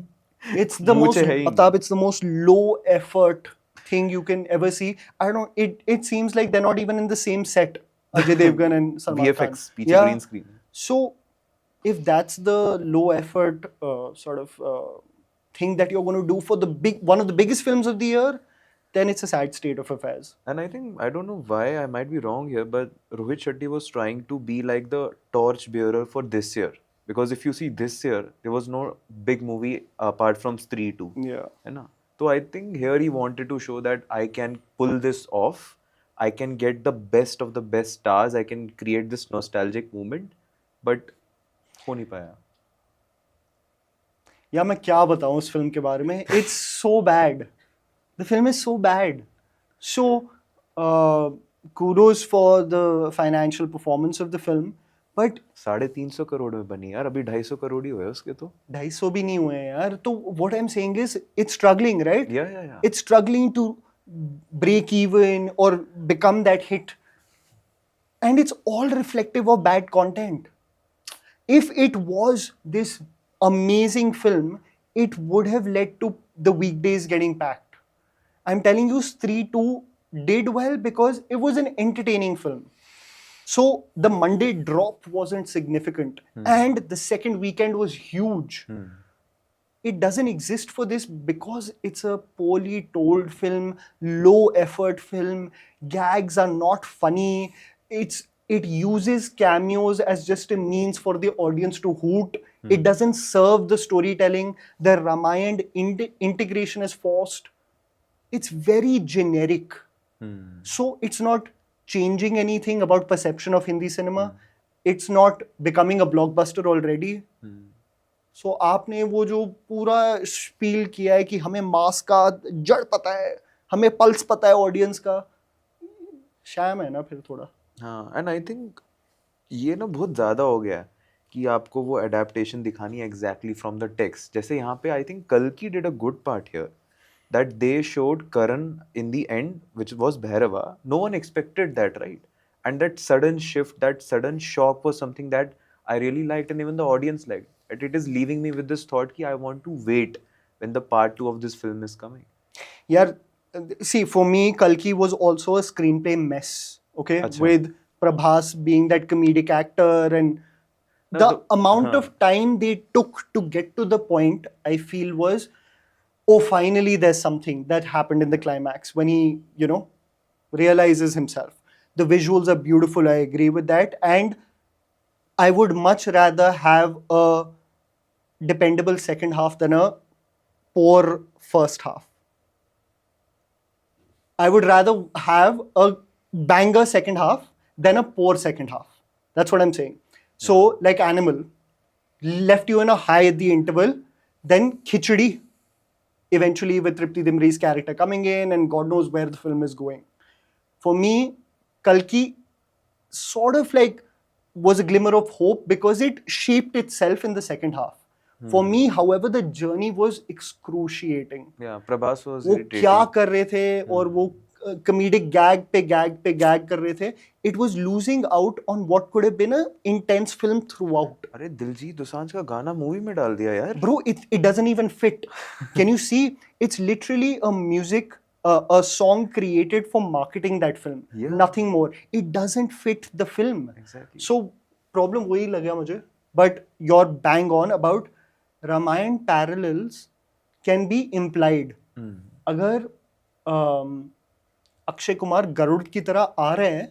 [SPEAKER 1] It's the most Atab, it's the most low effort thing you can ever see. I don't know, it seems like they're not even in the same set, Ajay Devgan and Salman Khan.
[SPEAKER 2] VFX, पीछे green screen.
[SPEAKER 1] So if that's the low effort thing that you're going to do for one of the biggest films of the year, then it's a sad state of affairs.
[SPEAKER 2] And I think, I don't know why, I might be wrong here, but Rohit Shetty was trying to be like the torch bearer for this year. Because if you see this year, there was no big movie apart from Stree 2.
[SPEAKER 1] Yeah.
[SPEAKER 2] So I think here he wanted to show that I can pull this off. I can get the best of the best stars. I can create this nostalgic moment. But हो नहीं पाया.
[SPEAKER 1] या मैं क्या बताऊं उस film के बारे में. It's so bad. The film is so bad. So kudos for the financial performance of the film. But
[SPEAKER 2] 350 crore में बनी यार. अभी 250 करोड़ ही हुए उसके तो.
[SPEAKER 1] 250 भी नहीं हुए हैं यार. तो what I'm saying is it's struggling, right?
[SPEAKER 2] Yeah.
[SPEAKER 1] It's struggling to break even or become that hit. And it's all reflective of bad content. If it was this amazing film, it would have led to the weekdays getting packed. I'm telling you, Stree 2 did well because it was an entertaining film. So the Monday drop wasn't significant. And the second weekend was huge. It doesn't exist for this because it's a poorly told film, low effort film. Gags are not funny. It uses cameos as just a means for the audience to hoot. It doesn't serve the storytelling. The Ramayana integration is forced. It's very generic. So it's not changing anything about perception of Hindi cinema. It's not becoming a blockbuster already. So आपने वो जो पूरा spill किया है कि हमें मास का जड़ पता है, हमें पल्स पता है ऑडियंस का, शैम है ना फिर थोड़ा.
[SPEAKER 2] हाँ, एंड आई थिंक ये ना बहुत ज़्यादा हो गया है कि आपको वो एडेप्टेशन दिखानी है एग्जैक्टली फ्रॉम द टेक्स्ट. जैसे यहाँ पे आई थिंक कल्कि did a good part here that they showed Karan in the end, which was Bhairava. No one expected that, right? And that sudden shift, that sudden shock was something that I really liked and even the audience liked. And it is leaving me with this thought that I want to wait when the part 2 of this film is coming.
[SPEAKER 1] Yeah, see, for me, Kalki was also a screenplay mess, okay?
[SPEAKER 2] Achha.
[SPEAKER 1] With Prabhas being that comedic actor and the amount of time they took to get to the point, I feel was, oh, finally there's something that happened in the climax when he, realizes himself. The visuals are beautiful, I agree with that. And I would much rather have a dependable second half than a poor first half. I would rather have a banger second half than a poor second half. That's what I'm saying. So, like Animal, left you in a high at the interval, then Khichdi. eventually with Tripti Dimri's character coming in, and God knows where the film is going. For me, Kalki sort of like was a glimmer of hope because it shaped itself in the second half. For me, however, the journey was excruciating.
[SPEAKER 2] Yeah, Prabhas was
[SPEAKER 1] वो
[SPEAKER 2] irritating.
[SPEAKER 1] क्या कर रहे थे और वो comedic gag पे gag कर रहे थे. It was losing out on what could have been an intense film throughout.
[SPEAKER 2] अरे दिलजीत दोसांझ का गाना मूवी में डाल दिया यार.
[SPEAKER 1] Bro, it doesn't even fit. Can you see? It's literally a song created for marketing that film.
[SPEAKER 2] Yeah.
[SPEAKER 1] Nothing more. It doesn't fit the film.
[SPEAKER 2] Exactly.
[SPEAKER 1] So problem वही लगा मुझे. But you're bang on about Ramayan parallels can be implied. अगर अक्षय कुमार गरुड़ की तरह आ रहे हैं,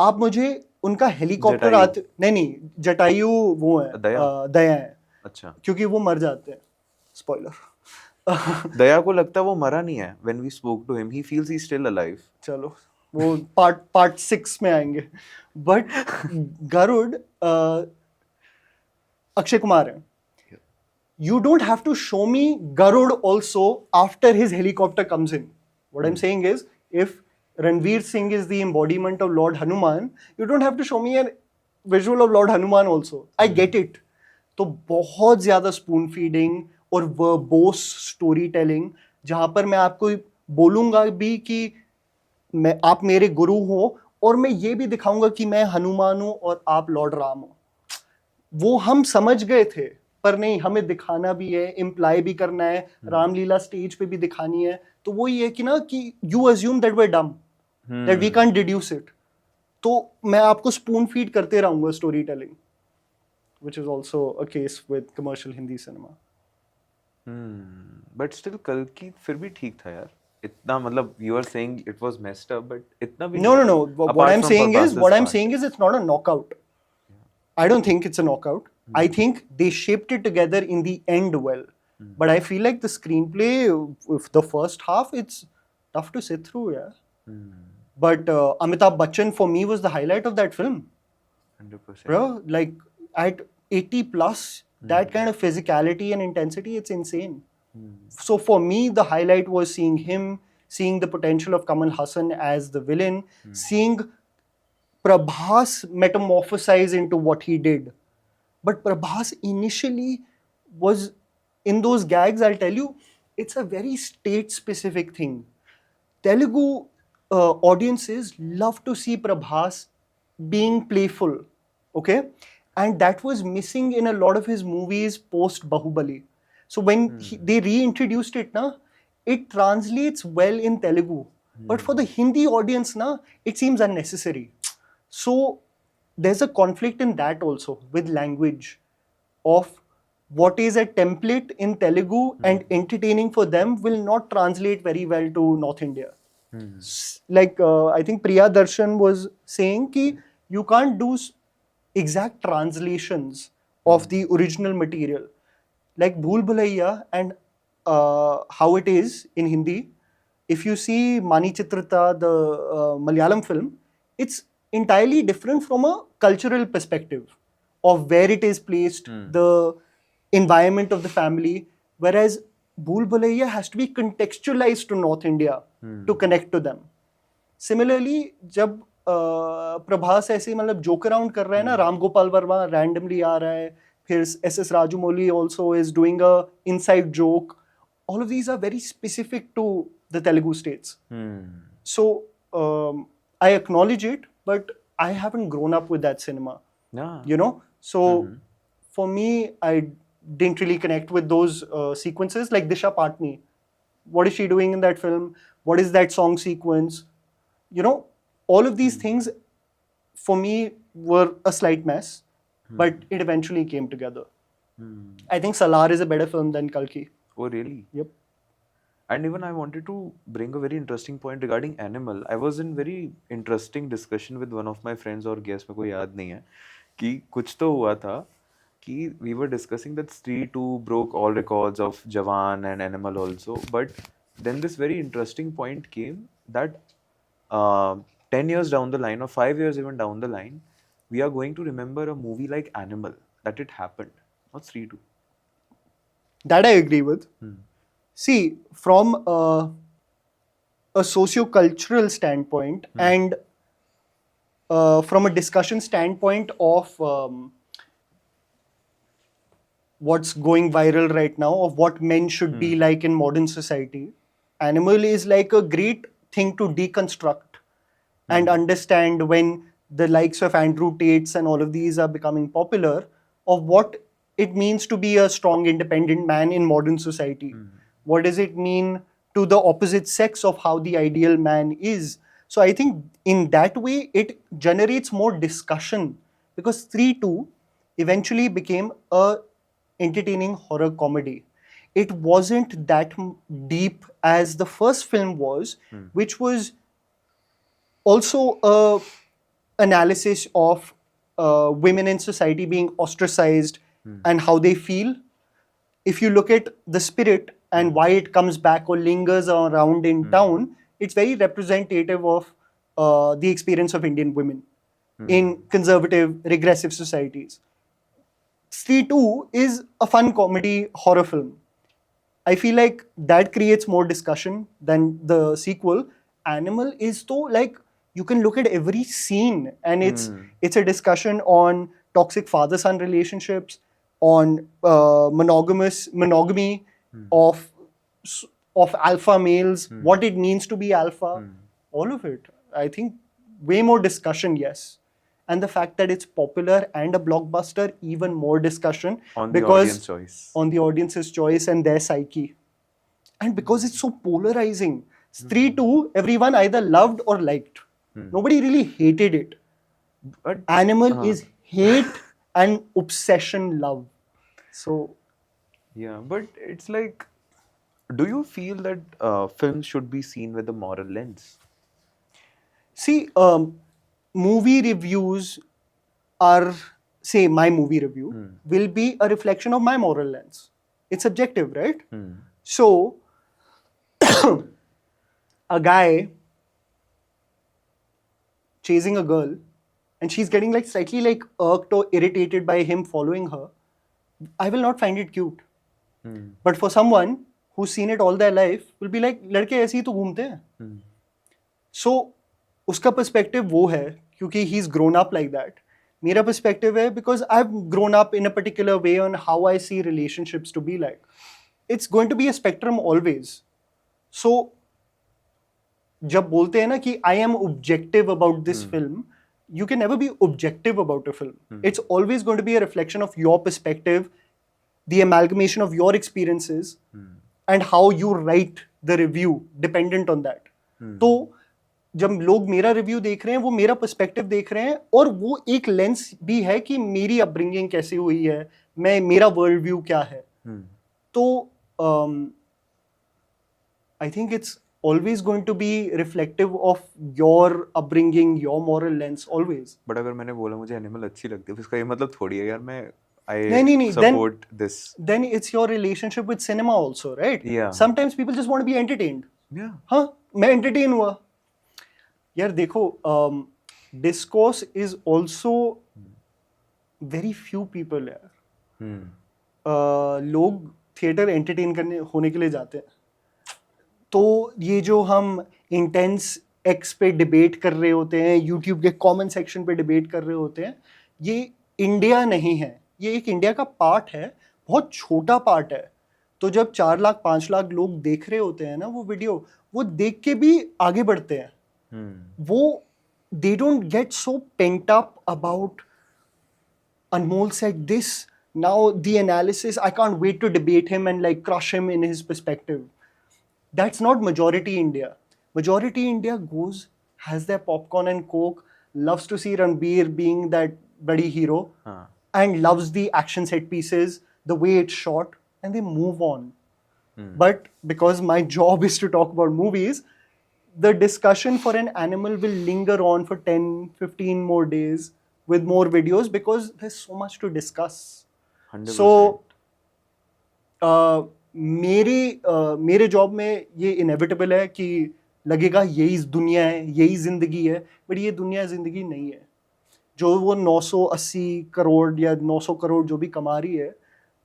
[SPEAKER 1] आप मुझे उनका हेलीकॉप्टर आते नहीं जटायु वो है दया है.
[SPEAKER 2] अच्छा.
[SPEAKER 1] क्योंकि वो मर जाते हैं. स्पॉइलर.
[SPEAKER 2] दया को लगता है वो मरा नहीं है. When we spoke to him, he feels he's still alive.
[SPEAKER 1] चलो वो पार्ट 6 में आएंगे. बट गरुड़ अक्षय कुमार है. You don't have to show me Garud also after his helicopter comes in. What I'm saying is, if Ranveer Singh is the embodiment of Lord Hanuman, you don't have to show me a visual of Lord Hanuman also. I get it. तो बहुत ज़्यादा spoon feeding और verbose storytelling, जहाँ पर मैं आपको बोलूँगा भी कि आप मेरे गुरु हो और मैं ये भी दिखाऊंगा कि मैं हनुमान हूँ और आप लॉर्ड राम हो. वो हम समझ गए थे, पर नहीं, हमें दिखाना भी है, इम्प्लाई भी करना है, रामलीला स्टेज पे भी दिखानी है. तो वो ये कि ना कि you assume that we are dumb, that we can't deduce it. तो मैं आपको स्पून फीड करते रहूंगा storytelling, which is also a case with commercial Hindi cinema.
[SPEAKER 2] But still कल्कि फिर भी ठीक था यार. इतना मतलब you are saying it was messed up, but इतना भी
[SPEAKER 1] No.
[SPEAKER 2] Apart
[SPEAKER 1] What I'm
[SPEAKER 2] from
[SPEAKER 1] saying is,
[SPEAKER 2] Prabhas's part.
[SPEAKER 1] it's not a knockout. I don't think it's a knockout. I think they shaped it together in the end well. But I feel like the screenplay, if the first half, it's tough to sit through, yeah. But Amitabh Bachchan for me was the highlight of that film.
[SPEAKER 2] 100%.
[SPEAKER 1] Bro, like at 80 plus, that kind of physicality and intensity, it's insane. So for me, the highlight was seeing him, seeing the potential of Kamal Hassan as the villain, seeing Prabhas metamorphosize into what he did. But Prabhas initially was in those gags, I'll tell you, it's a very state-specific thing. Telugu audiences love to see Prabhas being playful, okay? And that was missing in a lot of his movies post-Bahubali. So when they reintroduced it, it translates well in Telugu. But for the Hindi audience, it seems unnecessary. So there's a conflict in that also with language of what is a template in Telugu and entertaining for them will not translate very well to North India. Like I think Priya Darshan was saying ki you can't do exact translations of the original material. Like Bhool Bhulaiya and how it is in Hindi. If you see Mani Chitrata, the Malayalam film, it's entirely different from a cultural perspective of where it is placed, the environment of the family, whereas Bhool Bhulaiya has to be contextualized to North India to connect to them. Similarly, जब प्रभास ऐसे मतलब joke around कर रहा है ना, Ram Gopal Verma randomly आ रहा है, फिर SS Rajamouli also is doing a inside joke. All of these are very specific to the Telugu states. So I acknowledge it, but I haven't grown up with that cinema.
[SPEAKER 2] Yeah.
[SPEAKER 1] You know? So for me, I didn't really connect with those sequences. Like Disha Patni. What is she doing in that film? What is that song sequence? You know, all of these things for me were a slight mess, but it eventually came together. I think Salar is a better film than Kalki.
[SPEAKER 2] Oh, really?
[SPEAKER 1] Yep.
[SPEAKER 2] And even I wanted to bring a very interesting point regarding Animal. I was in very interesting discussion with one of my friends or guests, मेरे को याद नहीं है कि कुछ तो हुआ था कि we were discussing that Stree 2 broke all records of Jawan and Animal also, but then this very interesting point came that 10 years down the line or 5 years even down the line, we are going to remember a movie like Animal, that it happened, not Stree 2.
[SPEAKER 1] That I agree with. See, from a socio-cultural standpoint and from a discussion standpoint of what's going viral right now, of what men should be like in modern society, Animal is like a great thing to deconstruct and understand when the likes of Andrew Tates and all of these are becoming popular, of what it means to be a strong, independent man in modern society. What does it mean to the opposite sex of how the ideal man is? So I think in that way, it generates more discussion, because 3-2 eventually became a entertaining horror comedy. It wasn't that deep as the first film was, which was also a analysis of women in society being ostracized and how they feel. If you look at the spirit and why it comes back or lingers around in town, it's very representative of the experience of Indian women in conservative, regressive societies. Stree 2 is a fun comedy horror film. I feel like that creates more discussion than the sequel. Animal is though, like, you can look at every scene and it's a discussion on toxic father-son relationships, on monogamy of of alpha males, what it means to be alpha, all of it. I think way more discussion, yes. And the fact that it's popular and a blockbuster, even more discussion.
[SPEAKER 2] On the
[SPEAKER 1] because
[SPEAKER 2] audience choice.
[SPEAKER 1] on the audience's choice and their psyche. And because it's so polarizing. Stree 2, everyone either loved or liked. Nobody really hated it.
[SPEAKER 2] But
[SPEAKER 1] Animal is hate and obsession love. So,
[SPEAKER 2] yeah, but it's like, do you feel that films should be seen with a moral lens?
[SPEAKER 1] see, movie reviews are, say, my movie review will be a reflection of my moral lens. It's subjective, right? So, a guy chasing a girl and she's getting like slightly like irked or irritated by him following her, I will not find it cute. But for someone who's seen it all their life will be like, लड़के ऐसे ही तो घूमते हैं. So उसका perspective वो है क्योंकि he's grown up like that. मेरा perspective है because I've grown up in a particular way on how I see relationships to be like. It's going to be a spectrum always. So जब बोलते हैं ना कि I am objective about this film, you can never be objective about a film. It's always going to be a reflection of your perspective, the amalgamation of your experiences, and how you write the review dependent on that. तो जब लोग मेरा review देख रहे हैं वो मेरा perspective देख रहे हैं और वो एक लेंस भी है कि मेरी अपब्रिंगिंग कैसी हुई है, मेरा वर्ल्ड व्यू क्या है. तो I think it's always going to be reflective of your upbringing, your moral lens, always.
[SPEAKER 2] But अगर मैंने बोला मुझे एनिमल अच्छी लगती है तो इसका ये मतलब थोड़ी है यार मैं
[SPEAKER 1] नहीं,
[SPEAKER 2] support this.
[SPEAKER 1] Then it's your relationship with cinema also, right?
[SPEAKER 2] Yeah.
[SPEAKER 1] Sometimes people just want to be entertained.
[SPEAKER 2] Yeah.
[SPEAKER 1] हाँ, मैं entertain हुआ. यार देखो, discourse is also very few people यार. लोग थिएटर एंटरटेन करने होने के लिए जाते हैं. तो ये जो हम इंटेंस एक्स पे डिबेट कर रहे होते हैं, यूट्यूब के कमेंट सेक्शन पे डिबेट कर रहे होते हैं, ये इंडिया नहीं है. ये एक इंडिया का पार्ट है, बहुत छोटा पार्ट है. तो जब 4 लाख 5 लाख लोग देख रहे होते हैं ना वो वीडियो, वो देख के भी आगे बढ़ते हैं. वो they don't get so pent up about Anmol said this, now the analysis, I can't wait to debate him and like crush him in his perspective. That's not majority India. Majority India goes, has their popcorn and coke, loves to see Ranbir being that bloody hero, and loves the action set pieces, the way it's shot, and they move on. But because my job is to talk about movies, the discussion for an animal will linger on for 10, 15 more days with more videos because there's so much to discuss.
[SPEAKER 2] 100%.
[SPEAKER 1] So, मेरे job में ये inevitable है कि लगेगा यही दुनिया है, यही जिंदगी है, बट ये दुनिया जिंदगी नहीं है. जो वो 980 करोड़ या 900 करोड़ जो भी कमा रही है,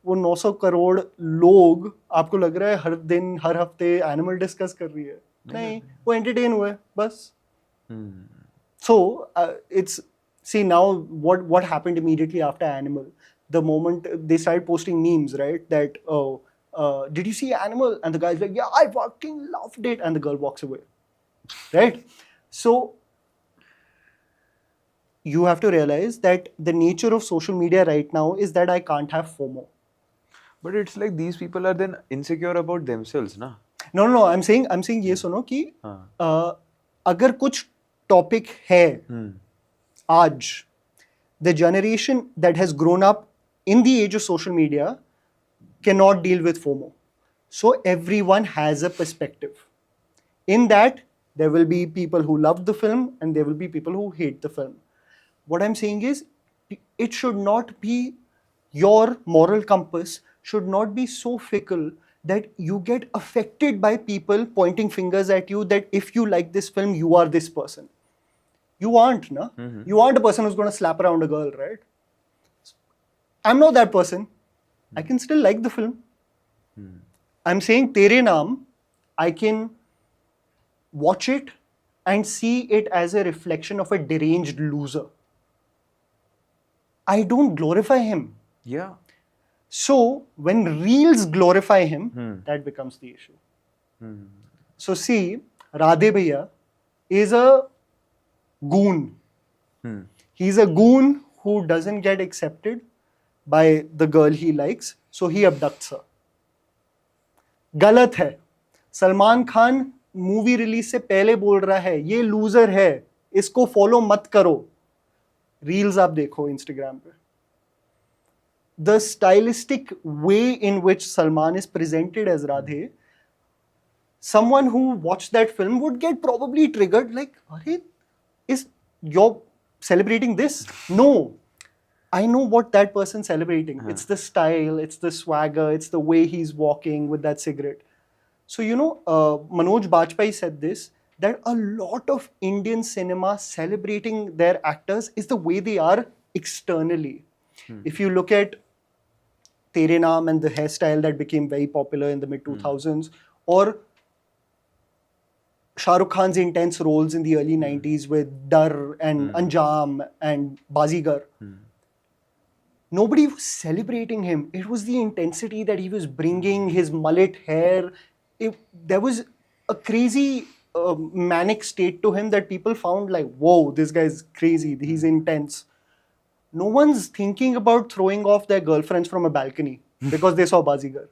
[SPEAKER 1] वो 900 करोड़ लोग आपको लग रहा है हर दिन हर हफ्ते एनिमल डिस्कस कर रही है? नहीं, वो एंटरटेन हुए बस. So it's see now what happened immediately after Animal. The moment they started posting memes, right? That did you see Animal? And the guy's like, yeah, I fucking loved it, and the girl walks away, right? So you have to realize that the nature of social media right now is that I can't have FOMO.
[SPEAKER 2] But it's like these people are then insecure about themselves, na?
[SPEAKER 1] No. I'm saying ये सुनो कि अगर कुछ topic है आज, the generation that has grown up in the age of social media cannot deal with FOMO. So everyone has a perspective. In that, there will be people who love the film and there will be people who hate the film. What I'm saying is, it should not be, your moral compass should not be so fickle that you get affected by people pointing fingers at you that if you like this film, you are this person. You aren't, na? You aren't a person who's going to slap around a girl, right? I'm not that person. I can still like the film. I'm saying Tere Naam, I can watch it and see it as a reflection of a deranged loser. I don't glorify him.
[SPEAKER 2] Yeah.
[SPEAKER 1] So when reels glorify him, that becomes the issue. So see, Radhe Bhaiya is a goon. He's a goon who doesn't get accepted by the girl he likes, so he abducts her. गलत है. Salman Khan movie release से पहले बोल रहा है ये loser है, इसको फॉलो मत करो. रील्स आप देखो इंस्टाग्राम पे. The stylistic way in which Salman is presented as Radhe, someone who watched that film would get probably triggered like, Are, is you're celebrating this? No. I know what that person's celebrating. It's the style, it's the swagger, it's the way he's walking with that cigarette. So, Manoj Bajpayee said this, that a lot of Indian cinema celebrating their actors is the way they are externally. If you look at Tere Naam and the hairstyle that became very popular in the mid-2000s, or Shah Rukh Khan's intense roles in the early 90s with Dar and Anjam and Bazigar, nobody was celebrating him. It was the intensity that he was bringing, his mullet hair. There was a crazy manic state to him that people found like, whoa, this guy's crazy, he's intense. No one's thinking about throwing off their girlfriends from a balcony because they saw Bazigar.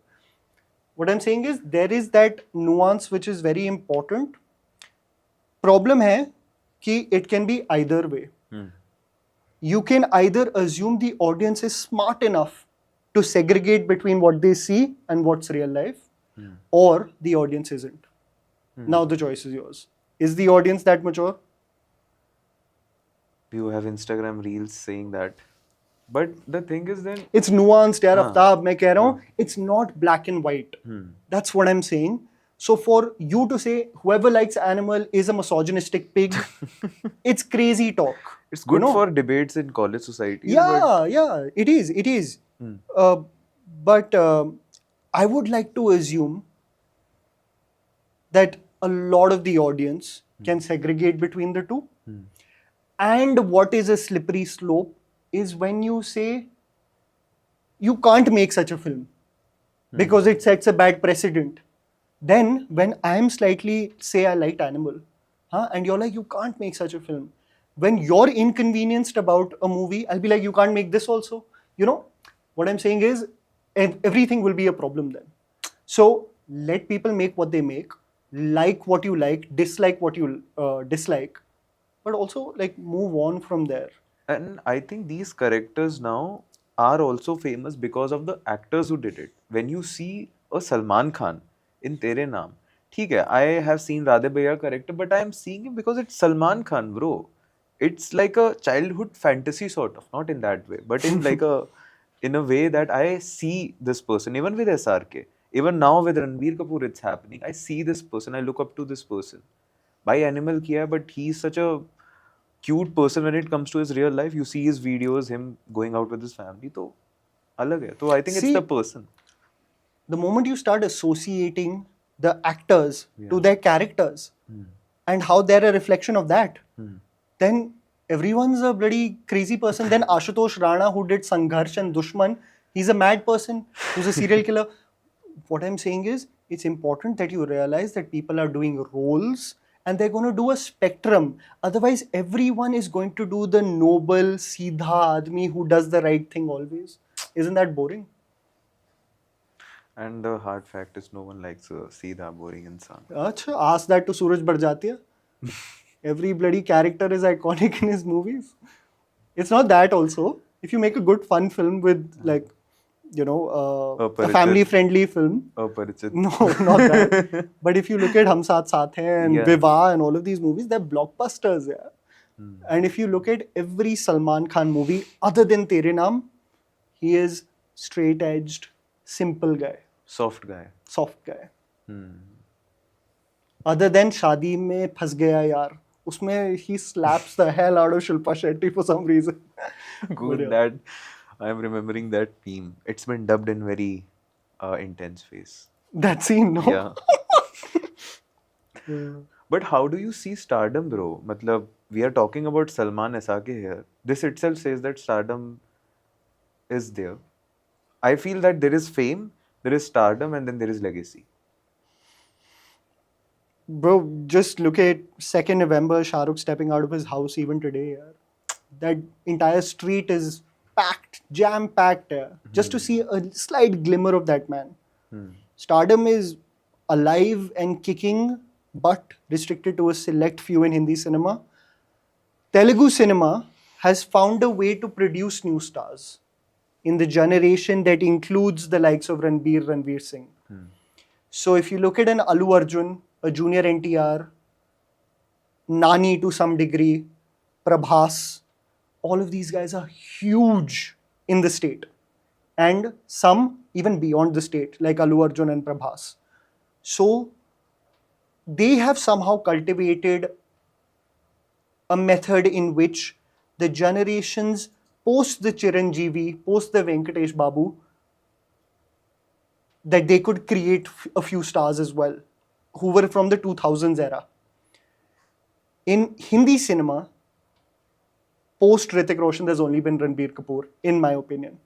[SPEAKER 1] What I'm saying is, there is that nuance which is very important. Problem hai ki it can be either way. You can either assume the audience is smart enough to segregate between what they see and what's real life, or the audience isn't. Now the choice is yours. Is the audience that mature?
[SPEAKER 2] You have Instagram reels saying that. But the thing is then...
[SPEAKER 1] It's nuanced, yaar, Aftab, main keh raha hoon, it's not black and white. That's what I'm saying. So for you to say whoever likes Animal is a misogynistic pig, it's crazy talk.
[SPEAKER 2] It's good for debates in college society.
[SPEAKER 1] Yeah, it is. But I would like to assume that a lot of the audience can segregate between the two. And what is a slippery slope is when you say you can't make such a film because it sets a bad precedent. Then when I'm slightly, say I liked Animal, and you're like, you can't make such a film. When you're inconvenienced about a movie, I'll be like, you can't make this also. What I'm saying is, everything will be a problem then. So let people make what they make, like what you like, dislike what you dislike, but also like move on from there.
[SPEAKER 2] And I think these characters now are also famous because of the actors who did it. When you see a Salman Khan in Tere Naam, theek hai, I have seen Radhe Bhaiya character, but I am seeing it because it's Salman Khan, bro. It's like a childhood fantasy sort of, not in that way, but in like in a way that I see this person, even with SRK. Even now with Ranbir Kapoor, it's happening. I see this person, I look up to this person. By Animal kiya, but he's such a cute person when it comes to his real life. You see his videos, him going out with his family. So अलग है. So I think it's
[SPEAKER 1] See,
[SPEAKER 2] the person.
[SPEAKER 1] the moment you start associating the actors to their characters and how they're a reflection of that, then everyone's a bloody crazy person. Then Ashutosh Rana, who did Sangharsh and Dushman, he's a mad person who's a serial killer. What I'm saying is, it's important that you realize that people are doing roles and they're going to do a spectrum. Otherwise, everyone is going to do the noble, seedha admi who does the right thing always. Isn't that boring?
[SPEAKER 2] And the hard fact is no one likes a seedha boring insan.
[SPEAKER 1] Achha, ask that to Suraj Barjatia. Every bloody character is iconic in his movies. It's not that also. If you make a good fun film with like, you know, a
[SPEAKER 2] Aparichit.
[SPEAKER 1] family-friendly film.
[SPEAKER 2] Aparichit.
[SPEAKER 1] No, not that. But if you look at Hum Saath Saath Hain and
[SPEAKER 2] Yeah.
[SPEAKER 1] Vivah and all of these movies, they're blockbusters, yeah. And if you look at every Salman Khan movie other than Tere Naam, he is straight-edged, simple guy,
[SPEAKER 2] Soft guy.
[SPEAKER 1] soft guy. Other than Shaadi Mein Phas Gaya Yaar, usme he slaps the hell out of Shilpa Shetty for some reason.
[SPEAKER 2] Good, that I'm remembering that meme. It's been dubbed in very intense phase.
[SPEAKER 1] That scene, no?
[SPEAKER 2] Yeah. But how do you see Stardom, bro? Matlab, we are talking about Salman Asake here. This itself says that Stardom is there. I feel that there is fame, there is Stardom, and then there is legacy.
[SPEAKER 1] Bro, just look at 2nd November, Shah Rukh stepping out of his house even today. Yaar. That entire street is packed, jam-packed. Just to see a slight glimmer of that man. Stardom is alive and kicking, but restricted to a select few in Hindi cinema. Telugu cinema has found a way to produce new stars in the generation that includes the likes of Ranveer Singh. So if you look at an Allu Arjun, a junior NTR, Nani to some degree, Prabhas, all of these guys are huge in the state. And some even beyond the state, like Allu Arjun and Prabhas. So they have somehow cultivated a method in which the generations post the Chiranjeevi, post the Venkatesh Babu, that they could create a few stars as well, who were from the 2000s era. In Hindi cinema, post Hrithik Roshan, there's only been Ranbir Kapoor, in my opinion.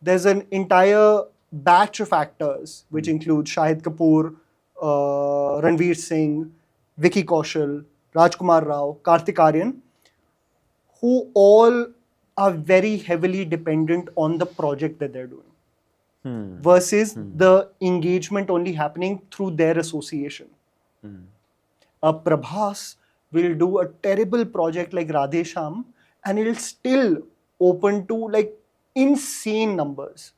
[SPEAKER 1] There's an entire batch of actors, which include Shahid Kapoor, Ranveer Singh, Vicky Kaushal, Rajkumar Rao, Kartik Aaryan, who all are very heavily dependent on the project that they're doing. Versus the engagement only happening through their association. A Prabhas will do a terrible project like Radhe Shyam and it'll still open to like insane numbers,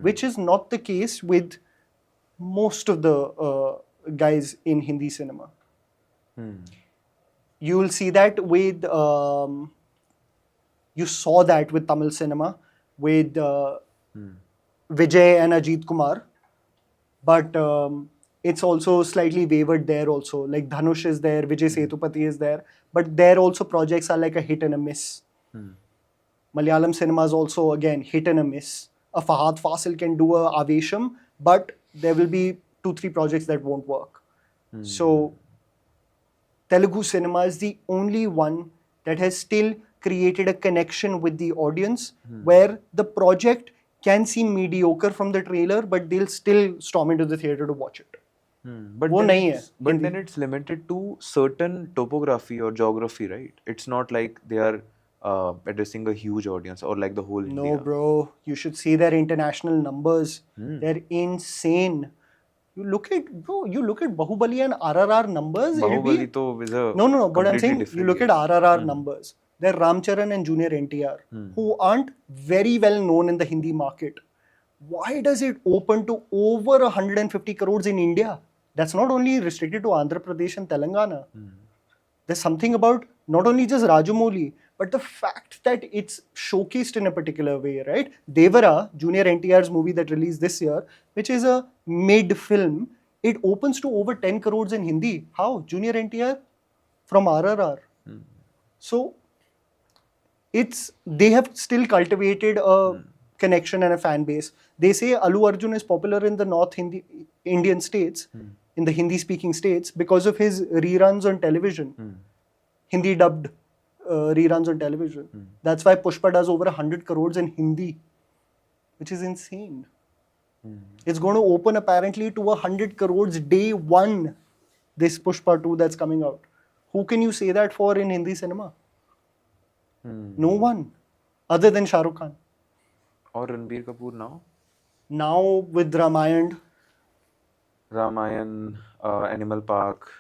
[SPEAKER 1] which is not the case with most of the guys in Hindi cinema. You will see that with, you saw that with Tamil cinema, with Vijay and Ajit Kumar, but it's also slightly wavered there also. Like Dhanush is there, Vijay Sethupathi is there, but there also projects are like a hit and a miss. Malayalam cinema is also again hit and a miss. A Fahad Fasil can do a Avesham, but there will be 2-3 projects that won't work. So Telugu cinema is the only one that has still created a connection with the audience where the project can seem mediocre from the trailer, but they'll still storm into the theater to watch it.
[SPEAKER 2] But
[SPEAKER 1] वो
[SPEAKER 2] then
[SPEAKER 1] नहीं
[SPEAKER 2] it's-
[SPEAKER 1] है,
[SPEAKER 2] but
[SPEAKER 1] Hindi.
[SPEAKER 2] then it's limited to certain topography or geography, right? It's not like they are addressing a huge audience or like the whole
[SPEAKER 1] No,
[SPEAKER 2] India.
[SPEAKER 1] bro. You should see their international numbers. They're insane. You look at Bahubali and RRR numbers. it'll be-
[SPEAKER 2] Bahubali to is a
[SPEAKER 1] No. But I'm
[SPEAKER 2] completely
[SPEAKER 1] saying you
[SPEAKER 2] different
[SPEAKER 1] look at
[SPEAKER 2] game.
[SPEAKER 1] RRR numbers. They're Ramcharan and Junior NTR, who aren't very well known in the Hindi market. Why does it open to over 150 crores in India? That's not only restricted to Andhra Pradesh and Telangana. There's something about not only just Rajamouli, but the fact that it's showcased in a particular way, right? Devara, Junior NTR's movie that released this year, which is a mid film, it opens to over 10 crores in Hindi. How? Junior NTR from RRR. So they have still cultivated a connection and a fan base. They say Allu Arjun is popular in the North Indian states, in the Hindi speaking states, because of his reruns on television, Hindi dubbed reruns on television. That's why Pushpa does over 100 crores in Hindi, which is insane. It's going to open apparently to 100 crores day one, this Pushpa 2 that's coming out. Who can you say that for in Hindi cinema? No one, other than Shah Rukh Khan.
[SPEAKER 2] Or Ranbir Kapoor now?
[SPEAKER 1] Now with Ramayan,
[SPEAKER 2] Animal Park.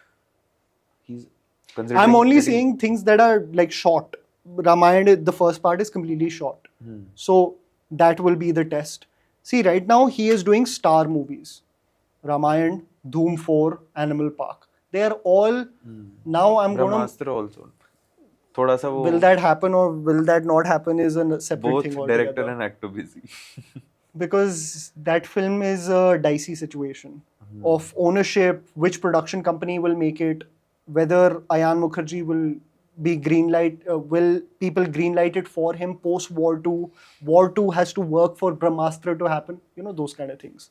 [SPEAKER 2] He's
[SPEAKER 1] I'm
[SPEAKER 2] considering
[SPEAKER 1] only
[SPEAKER 2] getting-
[SPEAKER 1] saying things that are like short. Ramayan, the first part is completely short. So that will be the test. See, right now he is doing star movies. Ramayan, Dhoom 4, Animal Park. They are all, now I'm going to,
[SPEAKER 2] Brahmastra also. थोड़ा सा वो
[SPEAKER 1] will that happen or will that not happen is a separate
[SPEAKER 2] both
[SPEAKER 1] thing altogether.
[SPEAKER 2] director and actor busy.
[SPEAKER 1] Because that film is a dicey situation of ownership, which production company will make it, whether Ayan Mukherjee will be will people greenlight it for him post War 2. War 2 has to work for Brahmastra to happen, those kind of things.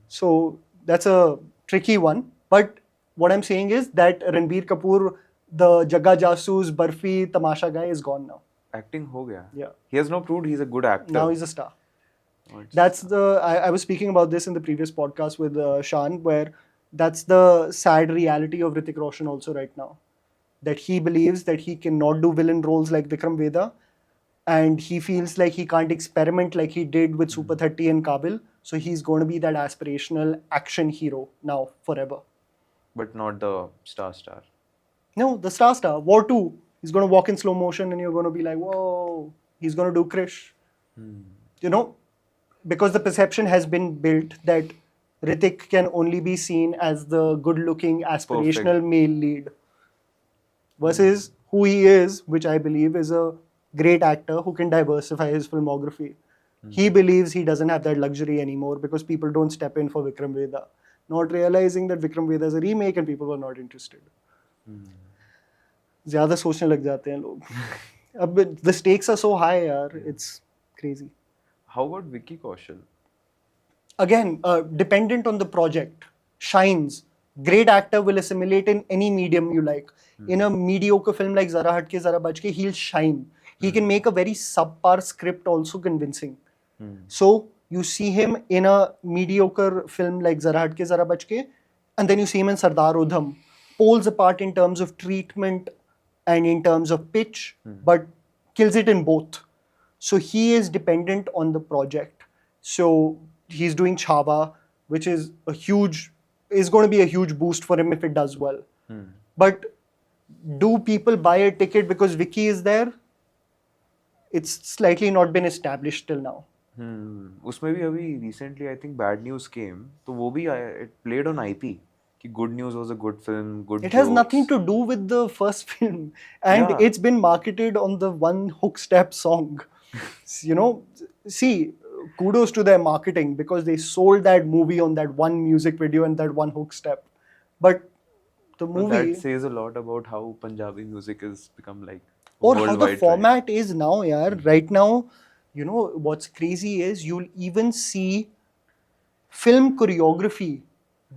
[SPEAKER 1] So that's a tricky one. But what I'm saying is that Ranbir Kapoor, the Jaga Jasoos, Barfi, Tamasha guy is gone now.
[SPEAKER 2] Acting हो गया.
[SPEAKER 1] Yeah.
[SPEAKER 2] He has now proved he's a good actor.
[SPEAKER 1] Now he's a star.
[SPEAKER 2] Oh, it's-
[SPEAKER 1] That's I was speaking about this in the previous podcast with Shan, where that's the sad reality of Hrithik Roshan also right now. That he believes that he cannot do villain roles like Vikram Vedha, and he feels like he can't experiment like he did with Super 30 and Kabil. So he's going to be that aspirational action hero now forever.
[SPEAKER 2] But not the star.
[SPEAKER 1] No, the star. War 2. He's going to walk in slow motion and you're going to be like, whoa, he's going to do Krish. Because the perception has been built that Hrithik can only be seen as the good-looking, aspirational male lead. Versus who he is, which I believe is a great actor who can diversify his filmography. He believes he doesn't have that luxury anymore because people don't step in for Vikram Vedha. Not realizing that Vikram Vedha is a remake and people were not interested. ज़्यादा सोचने लग जाते हैं लोग. अब the stakes are so high, yaar. It's crazy.
[SPEAKER 2] How about Vicky Kaushal?
[SPEAKER 1] Again, dependent on the project. Shines. Great actor will assimilate in any medium you like. In a mediocre film like Zara Hatke Zara Bachke, he'll shine. He can make a very subpar script also convincing. So you see him in a mediocre film like Zara Hatke Zara Bachke, and then you see him in Sardar Udham. Poles apart in terms of treatment and in terms of pitch, but kills it in both. So he is dependent on the project. So he's doing Chhava, which is going to be a huge boost for him if it does well. But do people buy a ticket because Vicky is there? It's slightly not been established till now.
[SPEAKER 2] उसमें भी अभी recently I think Bad News came, तो वो भी it played on IP. कि Good News was a good film, good
[SPEAKER 1] It has
[SPEAKER 2] jokes.
[SPEAKER 1] nothing to do with the first film. And
[SPEAKER 2] Yeah.
[SPEAKER 1] it's been marketed on the one hook step song. See, kudos to their marketing because they sold that movie on that one music video and that one hook step. But the
[SPEAKER 2] Well,
[SPEAKER 1] movie,
[SPEAKER 2] that says a lot about how Punjabi music has become like
[SPEAKER 1] or how the
[SPEAKER 2] worldwide trend.
[SPEAKER 1] format is now, yaar. Right now, what's crazy is you'll even see film choreography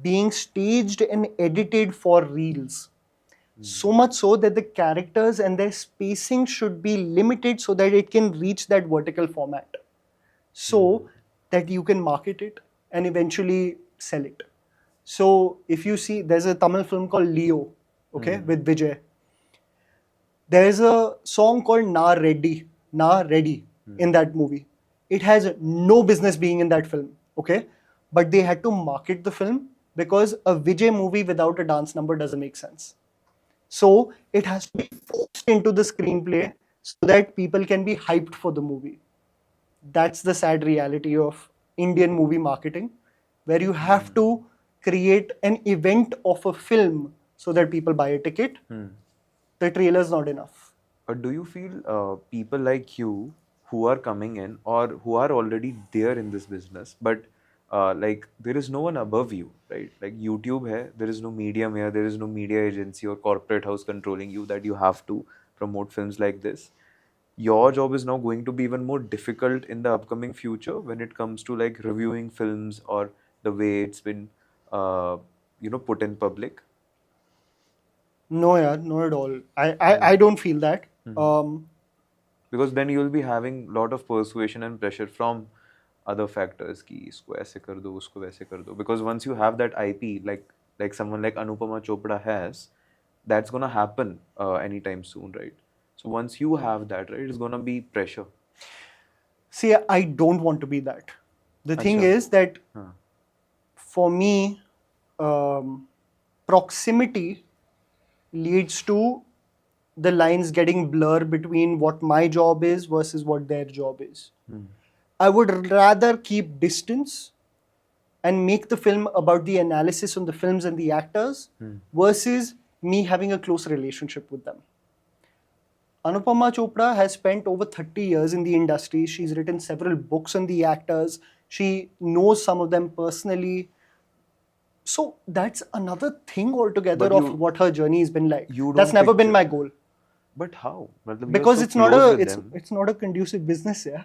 [SPEAKER 1] being staged and edited for reels. So much so that the characters and their spacing should be limited so that it can reach that vertical format. So that you can market it and eventually sell it. So if you see, there's a Tamil film called Leo, with Vijay. There's a song called Na Reddy in that movie. It has no business being in that film, but they had to market the film because a Vijay movie without a dance number doesn't make sense. So it has to be forced into the screenplay so that people can be hyped for the movie. That's the sad reality of Indian movie marketing, where you have to create an event of a film so that people buy a ticket. The trailer's not enough.
[SPEAKER 2] But do you feel people like you who are coming in or who are already there in this business, but like there is no one above you, right? Like YouTube hai, there is no medium here, there is no media agency or corporate house controlling you that you have to promote films like this. your job is now going to be even more difficult in the upcoming future when it comes to like reviewing films or the way it's been put in public?
[SPEAKER 1] No, yeah, not at all. I don't feel that.
[SPEAKER 2] Because then you'll be having a lot of persuasion and pressure from other factors कि इसको ऐसे कर दो उसको वैसे कर दो, because once you have that IP like someone like Anupama Chopra has, that's gonna happen anytime soon, right? So once you have that, right, it's gonna be pressure.
[SPEAKER 1] See, I don't want to be that. The thing
[SPEAKER 2] Acha.
[SPEAKER 1] is that
[SPEAKER 2] हाँ.
[SPEAKER 1] for me, proximity leads to the lines getting blurred between what my job is versus what their job is. I would rather keep distance and make the film about the analysis on the films and the actors versus me having a close relationship with them. Anupama Chopra has spent over 30 years in the industry. She's written several books on the actors. She knows some of them personally. So that's another thing altogether
[SPEAKER 2] But
[SPEAKER 1] of what her journey has been like.
[SPEAKER 2] you
[SPEAKER 1] That's
[SPEAKER 2] don't
[SPEAKER 1] never been
[SPEAKER 2] picture-
[SPEAKER 1] my goal.
[SPEAKER 2] But how? मतलब
[SPEAKER 1] Because
[SPEAKER 2] you're
[SPEAKER 1] it's
[SPEAKER 2] so
[SPEAKER 1] not
[SPEAKER 2] close
[SPEAKER 1] a
[SPEAKER 2] with them.
[SPEAKER 1] it's not a conducive business, yeah.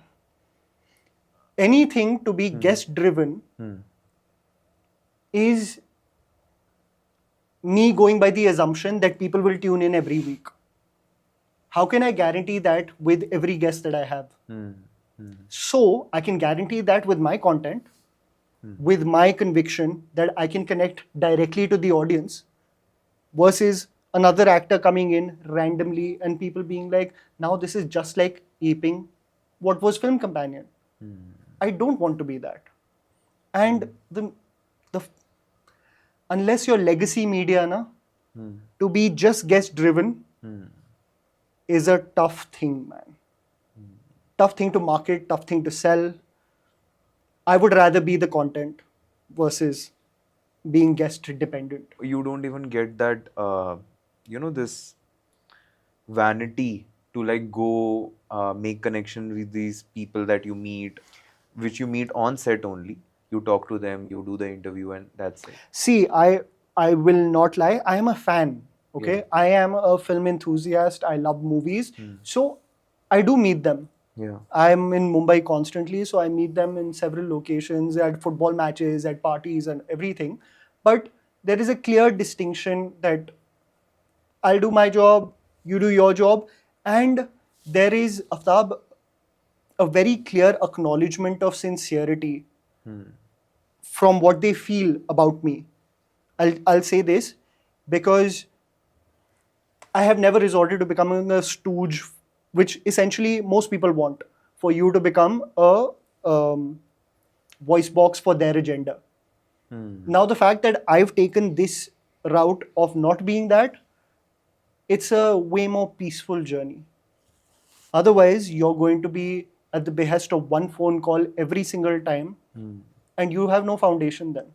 [SPEAKER 1] Anything to be guest driven is me going by the assumption that people will tune in every week. How can I guarantee that with every guest that I have? So I can guarantee that with my content, with my conviction that I can connect directly to the audience versus another actor coming in randomly and people being like, now this is just like aping what was Film Companion. I don't want to be that. And the unless you're legacy media, to be just guest driven is a tough thing, man. Tough thing to market, tough thing to sell. I would rather be the content versus being guest dependent.
[SPEAKER 2] You don't even get that this vanity to like go make connection with these people that you meet, which you meet on set only. You talk to them, you do the interview, and that's it.
[SPEAKER 1] See, I will not lie. I am a fan. Okay,
[SPEAKER 2] Yeah.
[SPEAKER 1] I am a film enthusiast. I love movies, so I do meet them.
[SPEAKER 2] Yeah.
[SPEAKER 1] I'm in Mumbai constantly, so I meet them in several locations, at football matches, at parties, and everything. But there is a clear distinction that I'll do my job, you do your job, and there is, Aftab, a very clear acknowledgement of sincerity from what they feel about me. I'll say this because I have never resorted to becoming a stooge, which essentially most people want, for you to become a voice box for their agenda. Now, the fact that I've taken this route of not being that, it's a way more peaceful journey. Otherwise, you're going to be at the behest of one phone call every single time, and you have no foundation then.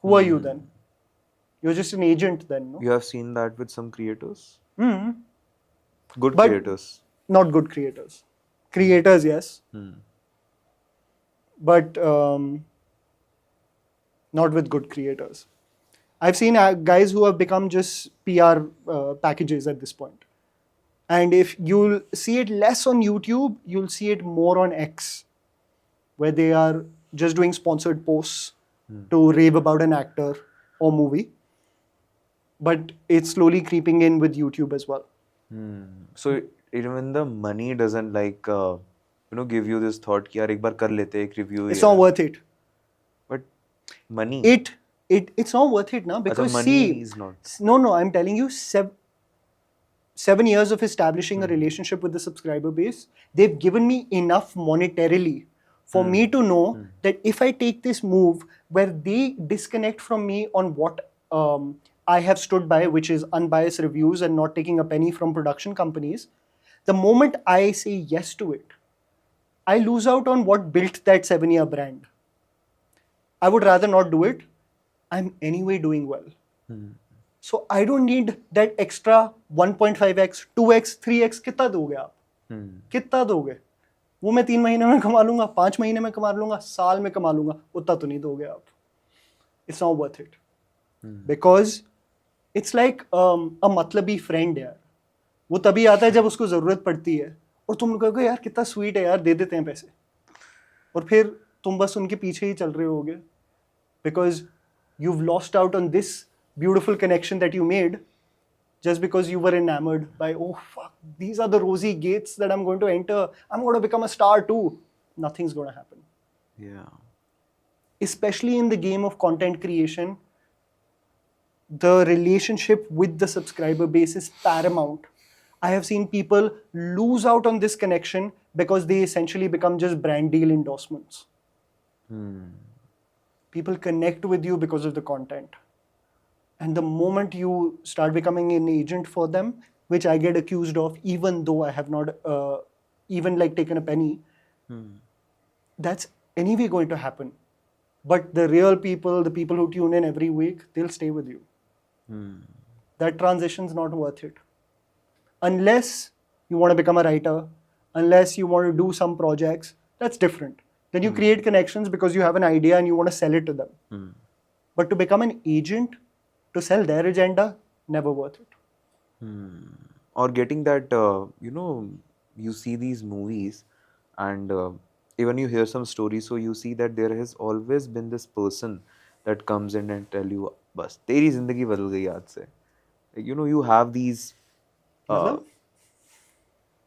[SPEAKER 1] Who are you then? You're just an agent then, no?
[SPEAKER 2] You have seen that with some creators. Good
[SPEAKER 1] But-
[SPEAKER 2] creators.
[SPEAKER 1] Not good creators. Creators, yes. But not with good creators. I've seen guys who have become just PR packages at this point. And if you'll see it less on YouTube, you'll see it more on X, where they are just doing sponsored posts to rave about an actor or movie. But it's slowly creeping in with YouTube as well.
[SPEAKER 2] So even the money doesn't like give you this thought कि यार एक बार कर लेते हैं एक review.
[SPEAKER 1] It's not worth it.
[SPEAKER 2] But money.
[SPEAKER 1] It's not worth it now because
[SPEAKER 2] money
[SPEAKER 1] see,
[SPEAKER 2] is not.
[SPEAKER 1] No, I'm telling you, 7 years of establishing a relationship with the subscriber base, they've given me enough monetarily for me to know that if I take this move where they disconnect from me on what I have stood by, which is unbiased reviews and not taking a penny from production companies, the moment I say yes to it, I lose out on what built that 7-year brand. I would rather not do it. I'm anyway doing well. So I don't need that extra 1.5x, 2x, 3x. कितना दोगे आप? कितना दोगे? वो मैं 3 महीने में कमा लूंगा, 5 महीने में कमा लूंगा, साल में कमा लूंगा, उतना तो नहीं दोगे आप. It's not worth it. Because it's like a matlabi friend, yaar. वो तभी आता है जब उसको ज़रूरत पड़ती है, और तुम कहोगे यार कितना स्वीट है यार, दे देते हैं पैसे, और फिर तुम बस उनके पीछे ही चल रहे होगे because you've lost out on this beautiful connection that you made just because you were enamored by, oh fuck, these are the rosy gates that I'm going to enter, I'm going to become a star too. Nothing's going to happen.
[SPEAKER 2] Yeah.
[SPEAKER 1] Especially in the game of content creation, the relationship with the subscriber base is paramount. I have seen people lose out on this connection because they essentially become just brand deal endorsements. People connect with you because of the content. And the moment you start becoming an agent for them, which I get accused of, even though I have not even like taken a penny, that's anyway going to happen. But the real people, the people who tune in every week, they'll stay with you. That transition's not worth it. Unless you want to become a writer, unless you want to do some projects, that's different. Then you create connections because you have an idea and you want to sell it to them. But to become an agent, to sell their agenda, never worth it.
[SPEAKER 2] Or getting that, you see these movies and even you hear some stories, so you see that there has always been this person that comes in and tell you, bas, teri zindagi badal gayi aaj se. Like, you have these,
[SPEAKER 1] मतलब?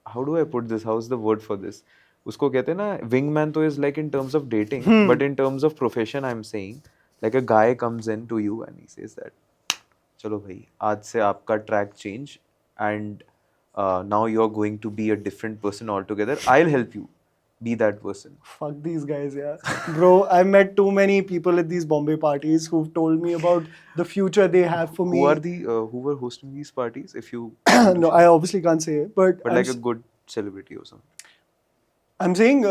[SPEAKER 2] how do I put this? How's the word for this? उसको कहते हैं ना, wingman तो is like in terms of dating, but in terms of profession, I'm saying, like a guy comes in to you and he says that, चलो भाई, आज से आपका track change and now you're going to be a different person altogether. I'll help you be that person.
[SPEAKER 1] Fuck these guys, yeah. Bro, I've met too many people at these Bombay parties who've told me about the future they have for me.
[SPEAKER 2] Who are the who were hosting these parties? If you
[SPEAKER 1] No, I obviously can't say it, but
[SPEAKER 2] like a good celebrity or something.
[SPEAKER 1] I'm saying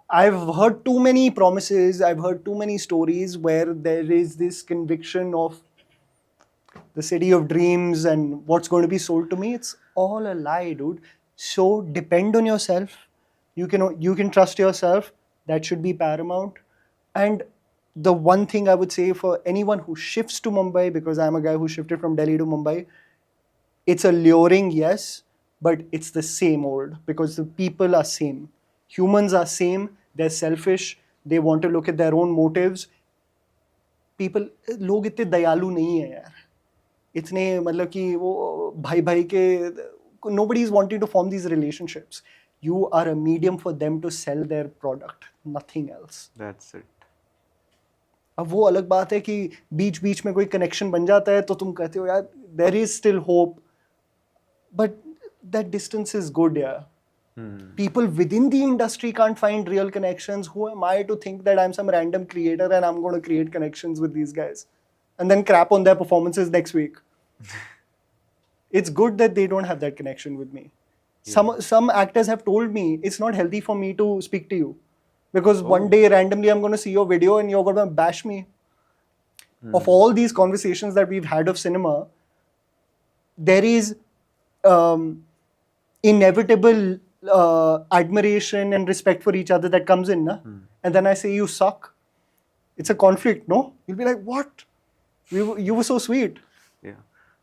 [SPEAKER 1] I've heard too many promises, I've heard too many stories where there is this conviction of the city of dreams and what's going to be sold to me. It's all a lie, dude. So depend on yourself. You can trust yourself. That should be paramount. And the one thing I would say for anyone who shifts to Mumbai, because I'm a guy who shifted from Delhi to Mumbai, it's alluring, yes, but it's the same old because the people are same. Humans are same. They're selfish. They want to look at their own motives. लोग इतने दयालु नहीं है यार. इतने मतलब कि वो भाई भाई के, nobody is wanting to form these relationships. You are a medium for them to sell their product, nothing else.
[SPEAKER 2] That's it.
[SPEAKER 1] अब वो अलग बात है कि बीच बीच में कोई कनेक्शन बन जाता है तो तुम कहते हो यार there is still hope, but that distance is good, yeah. People within the industry can't find real connections. Who am I to think that I'm some random creator and I'm going to create connections with these guys and then crap on their performances next week? It's good that they don't have that connection with me. Yeah. Some actors have told me it's not healthy for me to speak to you because one day randomly I'm going to see your video and you're going to bash me. Of all these conversations that we've had of cinema, there is inevitable admiration and respect for each other that comes in, na? And then I say you suck. It's a conflict, no? You'll be like, what? You were so sweet.
[SPEAKER 2] Yeah.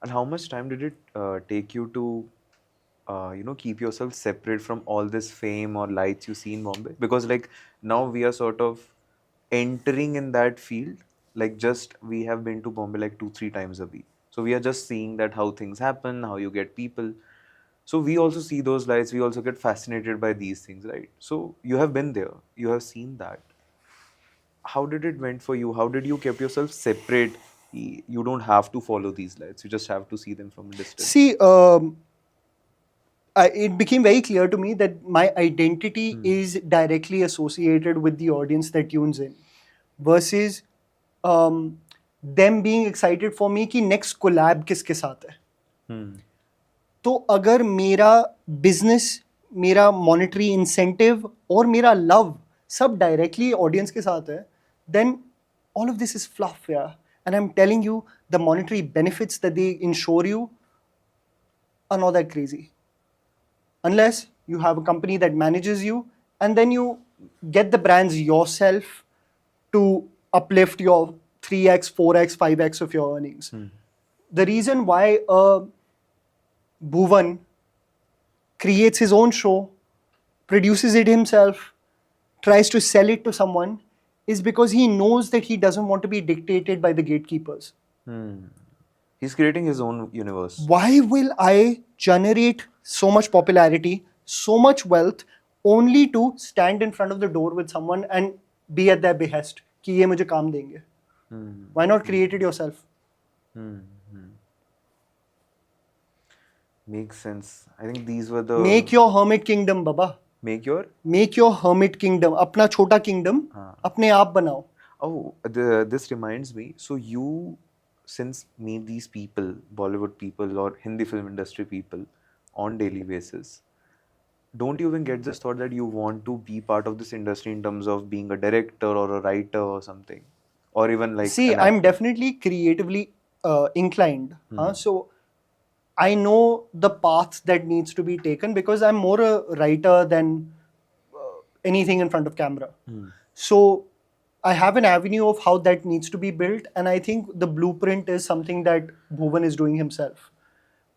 [SPEAKER 2] And how much time did it take you to keep yourself separate from all this fame or lights you see in Bombay? Because like now we are sort of entering in that field. Like just we have been to Bombay like 2-3 times a week. So we are just seeing that how things happen, how you get people. So we also see those lights. We also get fascinated by these things, right? So you have been there. You have seen that. How did it went for you? How did you keep yourself separate? You don't have to follow these lights. You just have to see them from a distance.
[SPEAKER 1] See, it became very clear to me that my identity is directly associated with the audience that tunes in versus them being excited for me कि next collab किसके साथ है. तो अगर मेरा business, मेरा monetary incentive और मेरा लव सब डायरेक्टली ऑडियंस के साथ है, then all of this is fluff, yeah. And I am telling you the monetary benefits that they ensure you are not that crazy unless you have a company that manages you and then you get the brands yourself to uplift your 3x, 4x, 5x of your earnings. The reason why Bhuvan creates his own show, produces it himself, tries to sell it to someone, is because he knows that he doesn't want to be dictated by the gatekeepers.
[SPEAKER 2] He's creating his own universe.
[SPEAKER 1] Why will I generate so much popularity, so much wealth, only to stand in front of the door with someone and be at their behest कि ये मुझे काम देंगे? Why not create it yourself?
[SPEAKER 2] Makes sense. I think these were the
[SPEAKER 1] Make your hermit kingdom, Baba.
[SPEAKER 2] make your
[SPEAKER 1] Make your hermit kingdom. अपना छोटा kingdom अपने आप बनाओ.
[SPEAKER 2] this reminds me. So you since meet these people, Bollywood people or Hindi film industry people on daily basis, don't you even get this thought that you want to be part of this industry in terms of being a director or a writer or something, or even like
[SPEAKER 1] See,
[SPEAKER 2] an
[SPEAKER 1] I'm
[SPEAKER 2] actor?
[SPEAKER 1] definitely creatively inclined. So I know the path that needs to be taken because I'm more a writer than anything in front of camera. So I have an avenue of how that needs to be built, and I think the blueprint is something that Bhuvan is doing himself,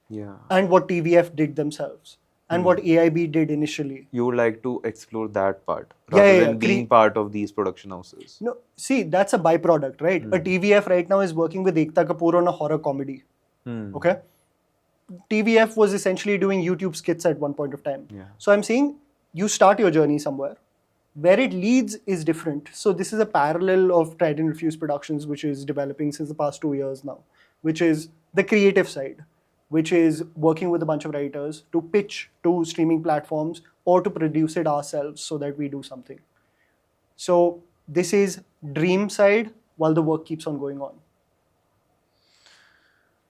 [SPEAKER 2] Yeah.
[SPEAKER 1] and what TVF did themselves, and what AIB did initially.
[SPEAKER 2] You would like to explore that part
[SPEAKER 1] Yeah,
[SPEAKER 2] rather
[SPEAKER 1] yeah,
[SPEAKER 2] than
[SPEAKER 1] yeah.
[SPEAKER 2] being part of these production houses.
[SPEAKER 1] No, see, that's a byproduct, right? A TVF right now is working with Ekta Kapoor on a horror comedy. Okay? TVF was essentially doing YouTube skits at one point of time.
[SPEAKER 2] Yeah.
[SPEAKER 1] So I'm saying you start your journey somewhere. Where it leads is different. So this is a parallel of Tried and Refused Productions, which is developing since the past 2 years now, which is the creative side, which is working with a bunch of writers to pitch to streaming platforms or to produce it ourselves so that we do something. So this is dream side while the work keeps on going on.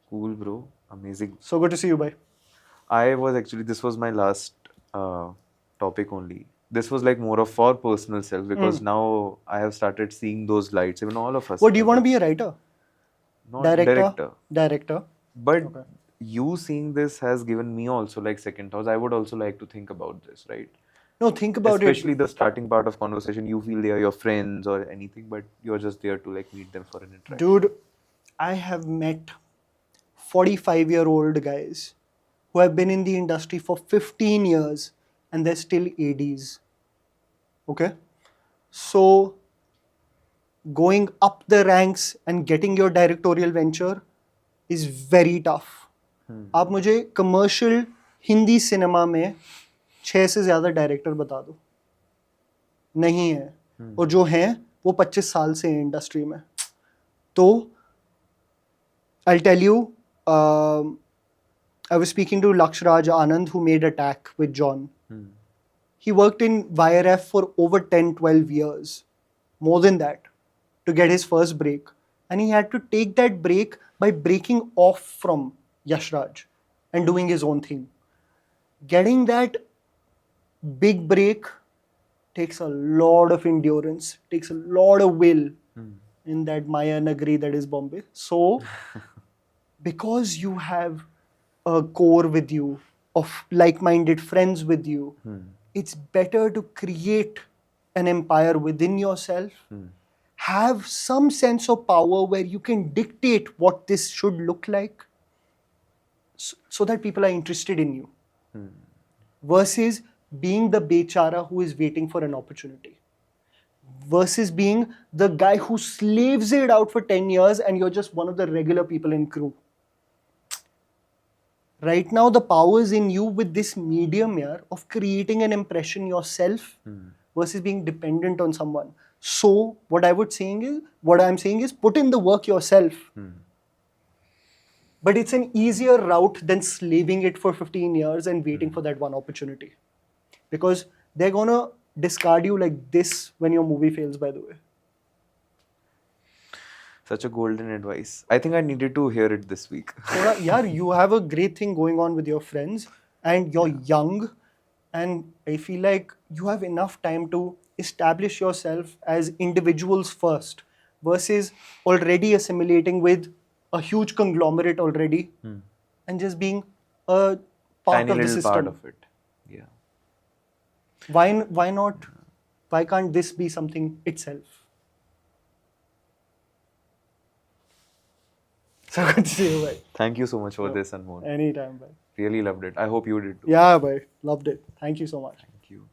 [SPEAKER 2] Cool, bro. Amazing.
[SPEAKER 1] So good to see you, bye.
[SPEAKER 2] This was my last topic only. This was like more of for personal self because now I have started seeing those lights. Even all of us.
[SPEAKER 1] What do you want to be a writer?
[SPEAKER 2] Not
[SPEAKER 1] Director? Director.
[SPEAKER 2] But you seeing this has given me also like second thoughts. I would also like to think about this, right?
[SPEAKER 1] No, think about
[SPEAKER 2] Especially
[SPEAKER 1] it.
[SPEAKER 2] the starting part of conversation, you feel they are your friends or anything, but you're just there to like meet them for an interaction.
[SPEAKER 1] Dude, I have met 45-year-old guys who have been in the industry for 15 years and they're still ADs. Okay? So, going up the ranks and getting your directorial venture is very tough. आप मुझे commercial Hindi cinema में 6 से ज़्यादा director बता दो, नहीं है, और जो हैं वो 25 साल से हैं इंडस्ट्री में. तो I'll tell you, I was speaking to Lakshraj Anand who made Attack with John. He worked in YRF for over 10-12 years, more than that, to get his first break. And he had to take that break by breaking off from Yashraj and doing his own thing. Getting that big break takes a lot of endurance, takes a lot of will in that Maya Nagari that is Bombay. So, because you have a core with you of like-minded friends with you, it's better to create an empire within yourself, have some sense of power where you can dictate what this should look like so that people are interested in you, versus being the bechara who is waiting for an opportunity, versus being the guy who slaves it out for 10 years and you're just one of the regular people in crew. Right now, the power is in you with this medium here of creating an impression yourself versus being dependent on someone. So, what I'm saying is put in the work yourself. But it's an easier route than slaving it for 15 years and waiting for that one opportunity. Because they're gonna discard you like this when your movie fails, by the way.
[SPEAKER 2] Such a golden advice. I think I needed to hear it this week.
[SPEAKER 1] Yeah, you have a great thing going on with your friends and you're young, and I feel like you have enough time to establish yourself as individuals first versus already assimilating with a huge conglomerate already and just being a part
[SPEAKER 2] Tiny
[SPEAKER 1] of the
[SPEAKER 2] little
[SPEAKER 1] system.
[SPEAKER 2] part of it. Yeah.
[SPEAKER 1] Why not? Why can't this be something itself? So good to see you, bhai.
[SPEAKER 2] Thank you so much for this, Anmol.
[SPEAKER 1] Anytime, bhai.
[SPEAKER 2] Really loved it. I hope you did too.
[SPEAKER 1] Yeah, bhai. Loved it. Thank you so much.
[SPEAKER 2] Thank you.